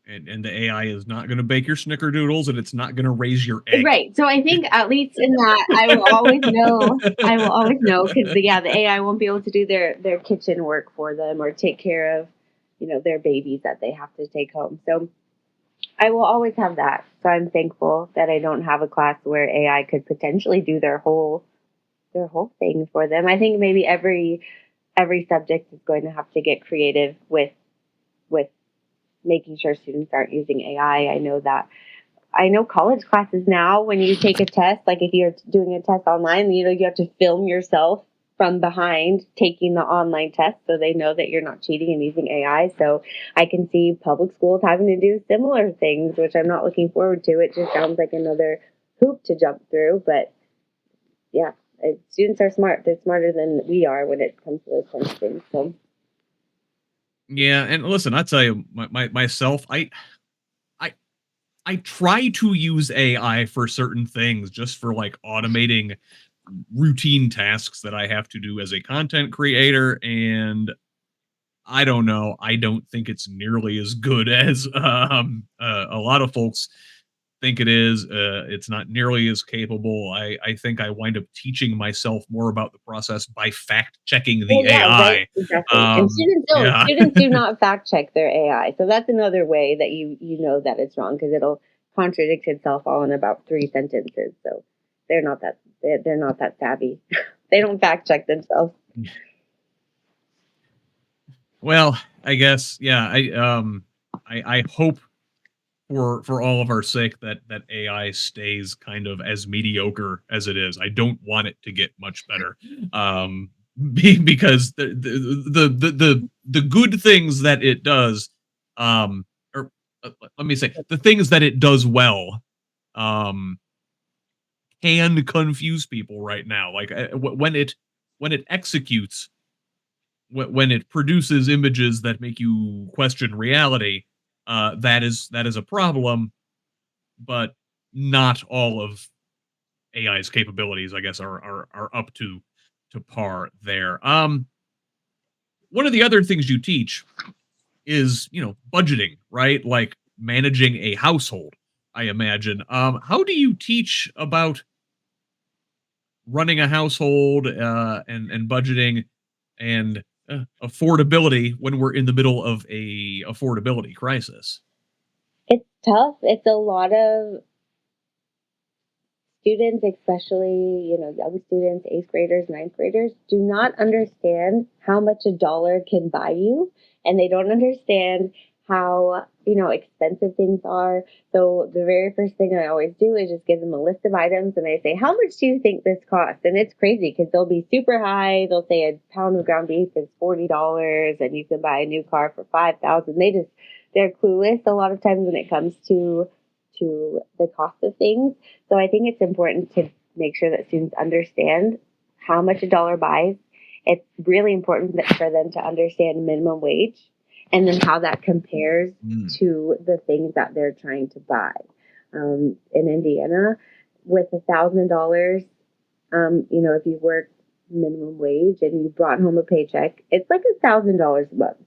And the AI is not going to bake your snickerdoodles, and it's not going to raise your egg. Right. So I think at least in that, I will always know. I will always know because the AI won't be able to do their kitchen work for them or take care of, their babies that they have to take home. So I will always have that. So I'm thankful that I don't have a class where AI could potentially do their whole thing for them. I think maybe every subject is going to have to get creative with making sure students aren't using AI. I know college classes now, when you take a test, like if you're doing a test online, you have to film yourself from behind taking the online test so they know that you're not cheating and using AI. So I can see public schools having to do similar things, which I'm not looking forward to. It just sounds like another hoop to jump through. But yeah, students are smart. They're smarter than we are when it comes to those kinds of things. So Yeah, and listen, I tell you, myself, I I try to use AI for certain things, just for like automating routine tasks that I have to do as a content creator, and I don't know. I don't think it's nearly as good as a lot of folks think it is. It's not nearly as capable. I think I wind up teaching myself more about the process by fact checking well, the yeah, right, AI. exactly. And students don't. Yeah. Students do not fact check their AI, so that's another way that you know that it's wrong because it'll contradict itself all in about 3 sentences. So they're not that savvy. They don't fact check themselves. Well, I guess, yeah. I hope for all of our sake that AI stays kind of as mediocre as it is. I don't want it to get much better. Um, because the good things that it does, or let me say, the things that it does well, um, can confuse people right now. Like when it executes, when it produces images that make you question reality, that is a problem. But not all of AI's capabilities, I guess, are up to par there. One of the other things you teach is, budgeting, right? Like managing a household, I imagine. How do you teach about running a household, and budgeting and affordability when we're in the middle of a affordability crisis? It's tough. It's a lot of students, especially, young students, eighth graders, ninth graders, do not understand how much a dollar can buy you. And they don't understand how, expensive things are. So the very first thing I always do is just give them a list of items and I say, how much do you think this costs? And it's crazy because they'll be super high. They'll say a pound of ground beef is $40 and you can buy a new car for 5,000. They're clueless a lot of times when it comes to the cost of things. So I think it's important to make sure that students understand how much a dollar buys. It's really important for them to understand minimum wage and then how that compares Mm. to the things that they're trying to buy. In Indiana, with $1,000, if you work minimum wage and you brought home a paycheck, it's like $1,000 a month.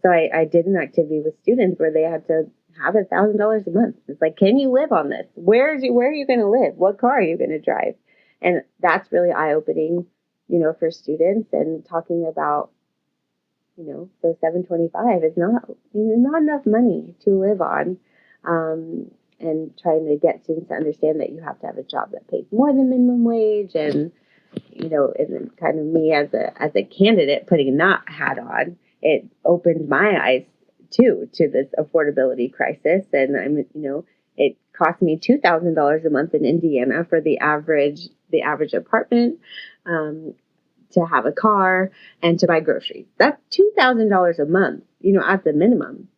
So I did an activity with students where they had to have $1,000 a month. It's like, can you live on this? Where are you going to live? What car are you going to drive? And that's really eye opening, for students and talking about, So 725 is not enough money to live on. Um, and trying to get students to understand that you have to have a job that pays more than minimum wage, and then kind of me as a candidate putting that hat on, it opened my eyes too to this affordability crisis. And it cost me $2,000 a month in Indiana for the average apartment, um, to have a car and to buy groceries. That's $2,000 a month, at the minimum.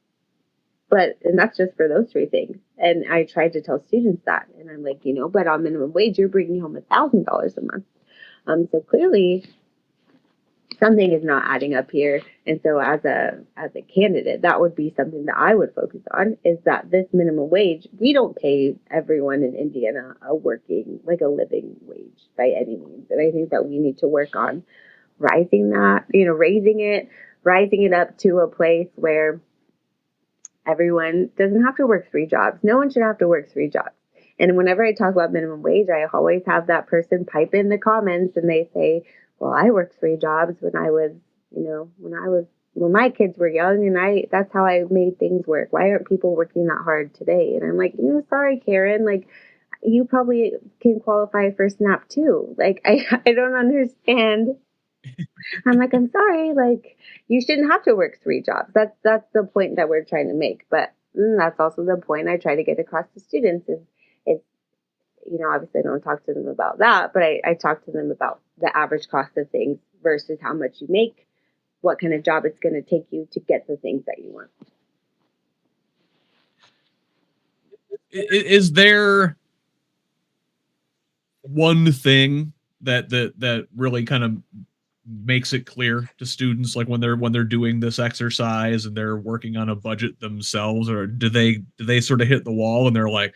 And that's just for those three things. And I tried to tell students that, and I'm like, but on minimum wage, you're bringing home $1,000 a month. So clearly something is not adding up here. And so as a candidate, that would be something that I would focus on, is that this minimum wage, we don't pay everyone in Indiana a living wage by any means. And I think that we need to work on raising it up to a place where everyone doesn't have to work three jobs. No one should have to work three jobs. And whenever I talk about minimum wage, I always have that person pipe in the comments and they say, well, I worked three jobs when my kids were young, and that's how I made things work. Why aren't people working that hard today? And I'm like, sorry, Karen, like, you probably can qualify for SNAP too. Like, I don't understand. I'm like, I'm sorry, like, you shouldn't have to work three jobs. That's the point that we're trying to make. But that's also the point I try to get across to students is obviously I don't talk to them about that, but I talk to them about the average cost of things versus how much you make, what kind of job it's going to take you to get the things that you want. Is there one thing that really kind of makes it clear to students, like when they're doing this exercise and they're working on a budget themselves, or do they sort of hit the wall and they're like,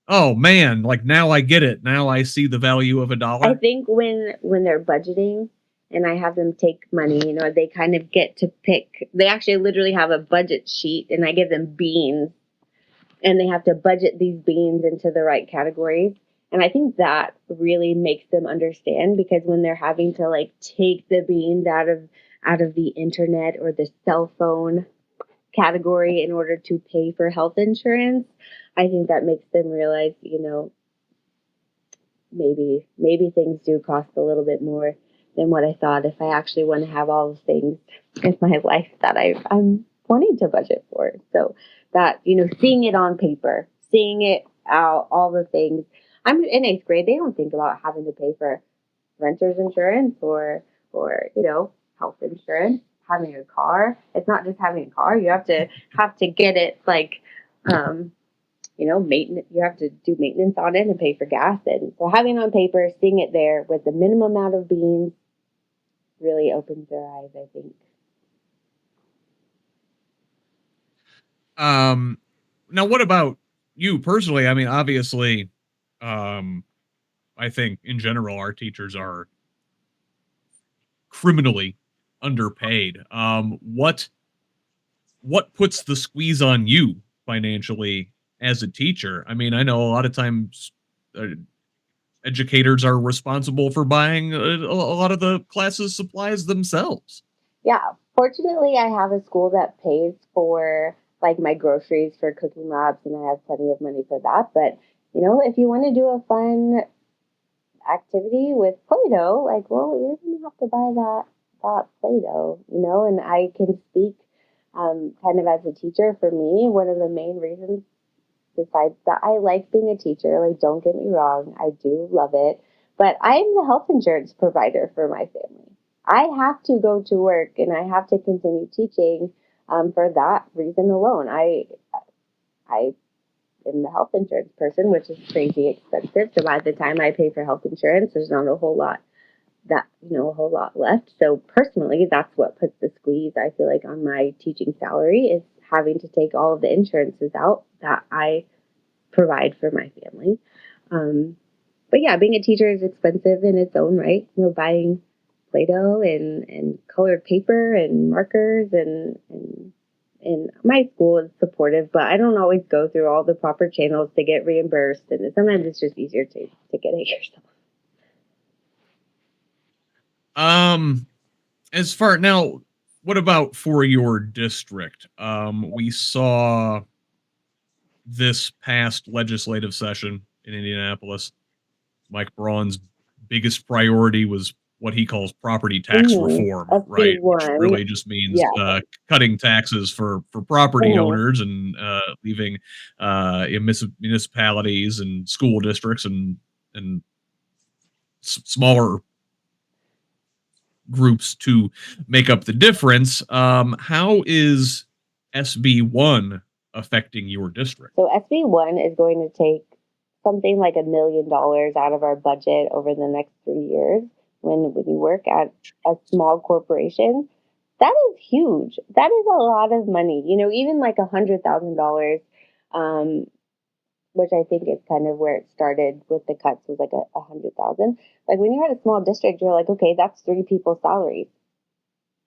oh man, like, now I get it, now I see the value of a I dollar? think when they're budgeting and I have them take money, they kind of get to pick. They actually literally have a budget sheet, and I give them beans, and they have to budget these beans into the right categories. And I think that really makes them understand, because when they're having to like take the beans out of the internet or the cell phone category in order to pay for health insurance, I think that makes them realize, maybe things do cost a little bit more than what I thought, if I actually want to have all the things in my life that I'm wanting to budget for. So that, seeing it on paper, seeing it out, all the things. I'm in eighth grade. They don't think about having to pay for renter's insurance or health insurance, having a car. It's not just having a car. You have to get it like, maintenance. You have to do maintenance on it and pay for gas. And so having it on paper, seeing it there with the minimum amount of beans really opens their eyes, I think. um Now, what about you personally? I mean, obviously, um I think in general our teachers are criminally underpaid. What puts the squeeze on you financially as a teacher? I mean, I know a lot of times uh, educators are responsible for buying a lot of the classes supplies themselves. Yeah. Fortunately, I have a school that pays for like my groceries for cooking labs, and I have plenty of money for that. But if you want to do a fun activity with Play-Doh, like, well, you're going to have to buy that Play-Doh, and I can speak kind of as a teacher. For me, one of the main reasons, besides that I like being a teacher, like, don't get me wrong, I do love it, but I'm the health insurance provider for my family. I have to go to work and I have to continue teaching for that reason alone. I am the health insurance person, which is crazy expensive. So by the time I pay for health insurance, there's not a whole lot left. So personally, that's what puts the squeeze, I feel like, on my teaching salary, is having to take all of the insurances out that I provide for my family. But yeah, being a teacher is expensive in its own right. Buying Play-Doh and colored paper and markers and my school is supportive, but I don't always go through all the proper channels to get reimbursed, and sometimes it's just easier to get it yourself. Um, As far now, what about for your district? We saw this past legislative session in Indianapolis, Mike Braun's biggest priority was what he calls property tax Mhm. reform, right? Which SB1. really just means Yeah. cutting taxes for property Mhm. owners and leaving municipalities and school districts and smaller groups to make up the difference. How is SB1 affecting your district? So SB1 is going to take something like $1 million out of our budget over the next 3 years. When you work at a small corporation, that is huge. That is a lot of money. Even like $100,000, um, which I think is kind of where it started with the cuts was like a 100,000. Like when you're at a small district, you're like, okay, that's three people's salaries.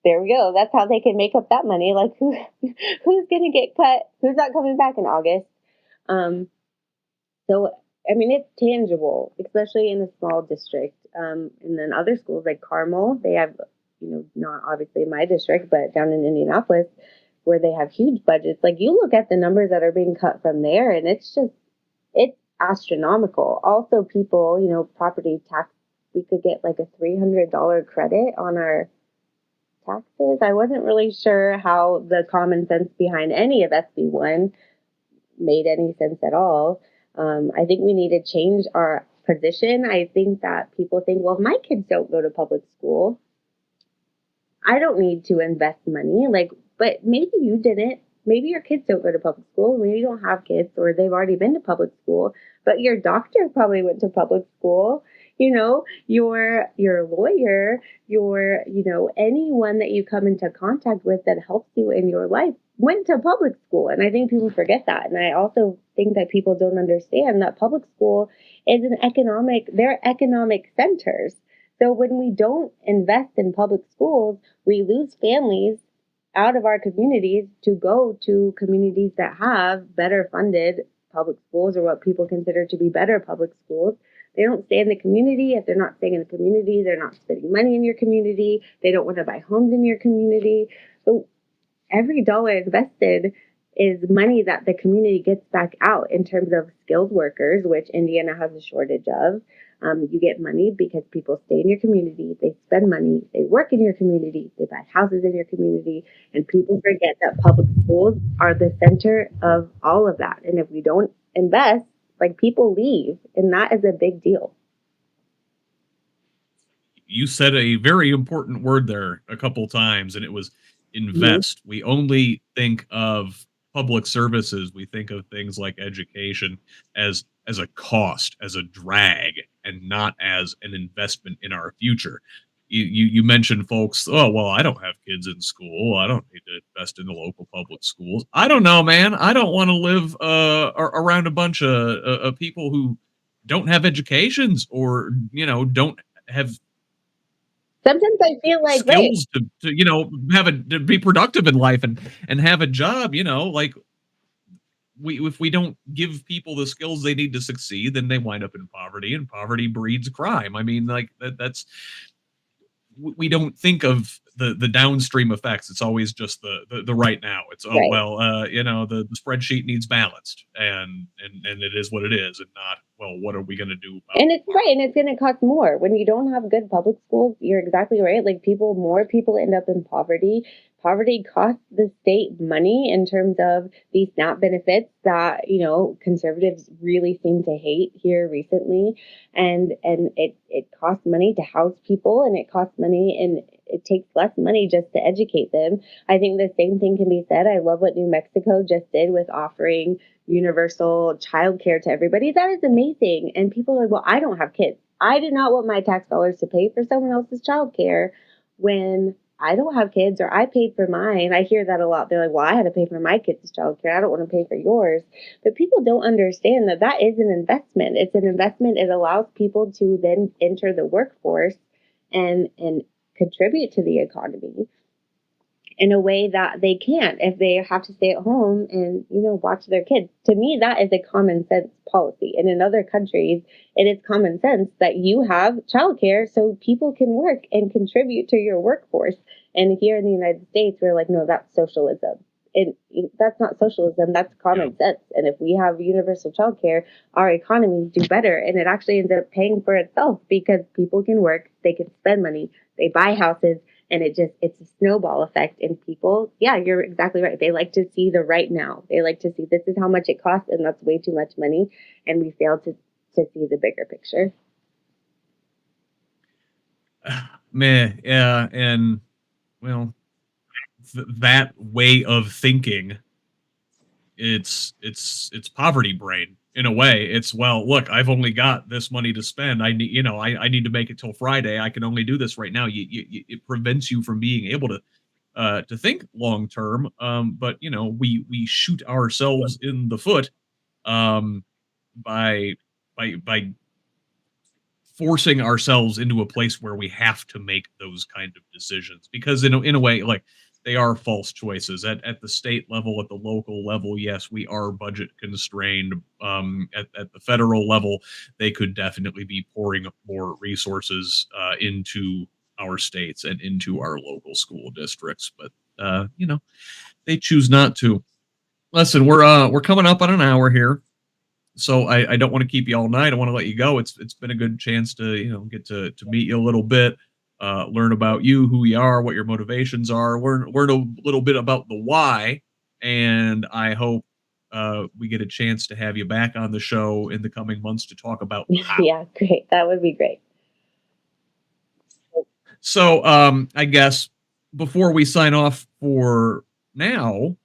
There we go. That's how they can make up that money. Like who's gonna get cut? Who's not coming back in August? Um, so, I mean, it's tangible, especially in a small district. And then other schools like Carmel, they have, not obviously my district, but down in Indianapolis, where they have huge budgets. Like you look at the numbers that are being cut from there, and it's astronomical. Also, people, property tax, we could get like a $300 credit on our taxes. I wasn't really sure how the common sense behind any of SB1 made any sense at all. I think we need to change our position. I think that people think, well, if my kids don't go to public school, I don't need to invest money. Like, but maybe you didn't. Maybe your kids don't go to public school. Maybe you don't have kids or they've already been to public school, but your doctor probably went to public school. Your lawyer, anyone that you come into contact with that helps you in your life went to public school. And I think people forget that. And I also think that people don't understand that public school is they're economic centers. So when we don't invest in public schools, we lose families out of our communities to go to communities that have better funded public schools or what people consider to be better public schools. They don't stay in the community. If they're not staying in the community, they're not spending money in your community. They don't want to buy homes in your community. So every dollar invested is money that the community gets back out in terms of skilled workers, which Indiana has a shortage of. You get money because people stay in your community, they spend money, they work in your community, they buy houses in your community, and people forget that public schools are the center of all of that. And if we don't invest, like people leave, and that is a big deal. You said a very important word there a couple times, and it was Mhm. invest. We only think of public services, we think of things like education as a cost, as a drag, and not as an investment in our future. You mentioned folks, oh well, I don't have kids in school. I don't need to invest in the local public schools. I don't know, man. I don't want to live around a bunch of people who don't have educations or don't have Sometimes I feel like, right, skills to have to be productive in life and have a job. Like we if we don't give people the skills they need to succeed, then they wind up in poverty, and poverty breeds crime. I mean, like that's we don't think of the downstream effects. It's always just the right now. It's, oh right. well, the spreadsheet needs balanced, and it is what it is, and not, well, what are we going to do about And it's tomorrow? right, and it's going to cost more when you don't have good public schools. You're exactly right. Like more people end up in poverty. Poverty costs the state money in terms of these SNAP benefits that conservatives really seem to hate here recently, and it costs money to house people, and it costs money, and it takes less money just to educate them. I think the same thing can be said. I love what New Mexico just did with offering universal childcare to everybody. That is amazing. And people are like, well, I don't have kids. I do not want my tax dollars to pay for someone else's childcare when I don't have kids or I paid for mine. I hear that a lot. They're like, well, I had to pay for my kids' childcare. I don't want to pay for yours. But people don't understand that that is an investment. It's an investment. It allows people to then enter the workforce and contribute to the economy. in a way that they can't if they have to stay at home and, watch their kids. To me, that is a common sense policy. And in other countries, it is common sense that you have childcare so people can work and contribute to your workforce. And here in the United States, we're like, no, that's socialism. And that's not socialism, that's Yeah. common sense. And if we have universal childcare, our economies do better. And it actually ends up paying for itself because people can work, they can spend money, they buy houses, and it's a snowball effect. And people, yeah, you're exactly right. They like to see the right now. They like to see this is how much it costs, and that's way too much money. And we fail to see the bigger picture. Meh, yeah, and well, that way of thinking, it's poverty brain in a way. It's, well, look, I've only got this money to spend. I need, I need to make it till Friday. I can only do this right now. It prevents you from being able to think long term. But we shoot ourselves in the foot um, by by forcing ourselves into a place where we have to make those kind of decisions, because in a way, like, they are false choices at the state level, at the local level. Yes, we are budget constrained. At the federal level, they could definitely be pouring more resources into our states and into our local school districts, but they choose not to. Listen, we're coming up on an hour here, so I don't want to keep you all night. I want to let you go. It's been a good chance to get to meet you a little bit, learn about you, who you are, what your motivations are, learn a little bit about the why, and I hope we get a chance to have you back on the show in the coming months to talk about the how. Yeah, great. That would be great. So I guess before we sign off for now,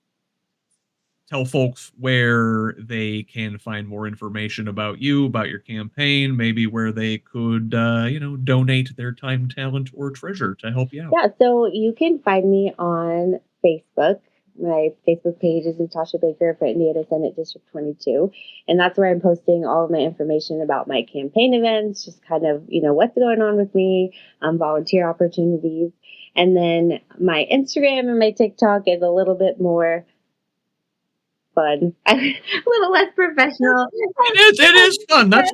tell folks where they can find more information about you, about your campaign, maybe where they could, donate their time, talent, or treasure to help you out. Yeah, so you can find me on Facebook. My Facebook page is Natasha Baker for Indiana Senate District 22. And that's where I'm posting all of my information about my campaign events, just kind of, what's going on with me, volunteer opportunities. And then my Instagram and my TikTok is a little bit more fun, a little less professional. It is fun. That's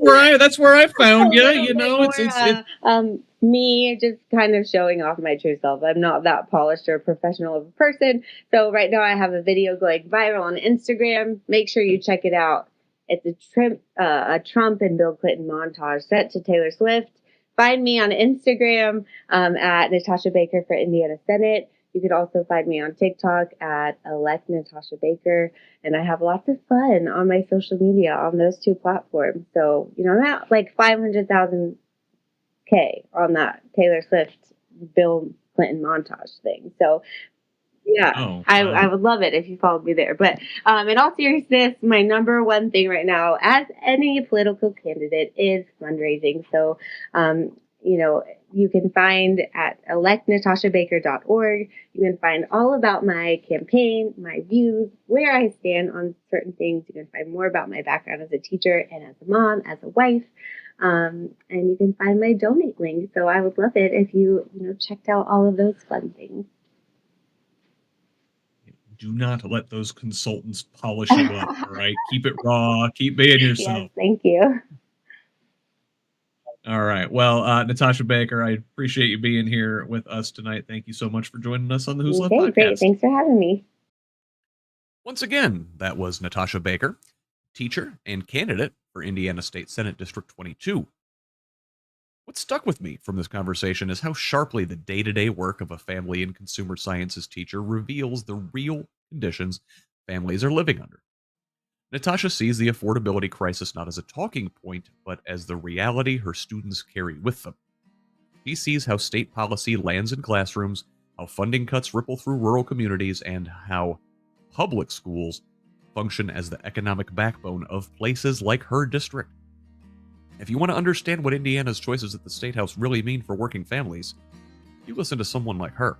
where I found A you. little bit more It's me just kind of showing off my true self. I'm not that polished or professional of a person. So right now I have a video going viral on Instagram. Make sure you check it out. It's a Trump and Bill Clinton montage set to Taylor Swift. Find me on Instagram at Natasha Baker for Indiana Senate. You could also find me on TikTok at elect Natasha Baker. And I have lots of fun on my social media on those two platforms. So, I'm at like 500,000 K on that Taylor Swift Bill Clinton montage thing. So yeah, oh I wow. would love it if you followed me there. But in all seriousness, my number one thing right now, as any political candidate, is fundraising. So, you can find at electnatashabaker.org. You can find all about my campaign, my views, where I stand on certain things. You can find more about my background as a teacher and as a mom, as a wife. And you can find my donate link. So I would love it if you checked out all of those fun things. Do not let those consultants polish you up. All right, keep it raw. Keep being Yes, yourself. thank you. All right. Well, Natasha Baker, I appreciate you being here with us tonight. Thank you so much for joining us on the Who's Left Okay, great. podcast. Thanks for having me. Once again, that was Natasha Baker, teacher and candidate for Indiana State Senate District 22. What stuck with me from this conversation is how sharply the day to day work of a family and consumer sciences teacher reveals the real conditions families are living under. Natasha sees the affordability crisis not as a talking point, but as the reality her students carry with them. She sees how state policy lands in classrooms, how funding cuts ripple through rural communities, and how public schools function as the economic backbone of places like her district. If you want to understand what Indiana's choices at the Statehouse really mean for working families, you listen to someone like her.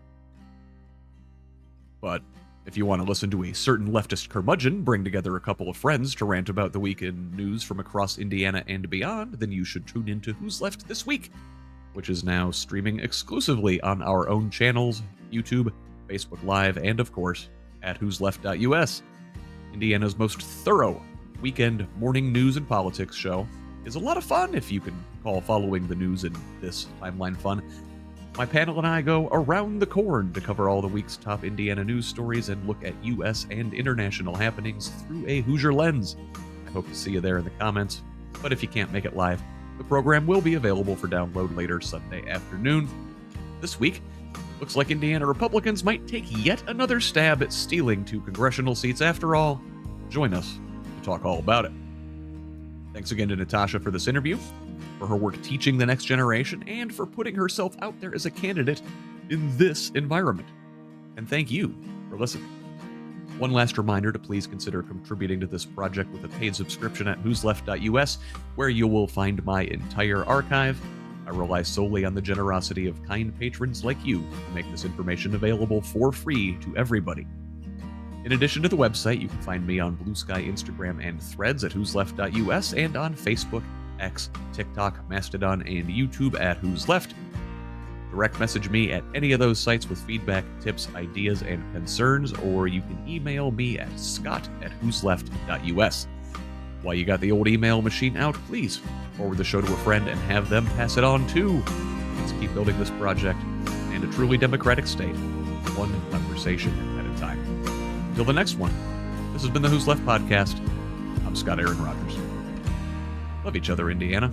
But if you want to listen to a certain leftist curmudgeon bring together a couple of friends to rant about the weekend news from across Indiana and beyond, then you should tune into Who's Left This Week, which is now streaming exclusively on our own channels, YouTube, Facebook Live, and of course, at whosleft.us. Indiana's most thorough weekend morning news and politics show is a lot of fun if you can call following the news in this timeline fun. My panel and I go around the corn to cover all the week's top Indiana news stories and look at U.S. and international happenings through a Hoosier lens. I hope to see you there in the comments, but if you can't make it live, the program will be available for download later Sunday afternoon. This week, looks like Indiana Republicans might take yet another stab at stealing 2 congressional seats after all. Join us to talk all about it. Thanks again to Natasha for this interview, for her work teaching the next generation, and for putting herself out there as a candidate in this environment. And thank you for listening. One last reminder to please consider contributing to this project with a paid subscription at whosleft.us, where you will find my entire archive. I rely solely on the generosity of kind patrons like you to make this information available for free to everybody. In addition to the website, you can find me on Blue Sky, Instagram, and Threads at whosleft.us, and on Facebook, X, TikTok, Mastodon, and YouTube at Who's Left. Direct message me at any of those sites with feedback, tips, ideas, and concerns, or you can email me at scott@whosleft.us. While you got the old email machine out, please forward the show to a friend and have them pass it on too. Let's keep building this project and a truly democratic state, one conversation at a time. Until the next one, this has been the Who's Left podcast. I'm Scott Aaron Rogers. Love each other, Indiana.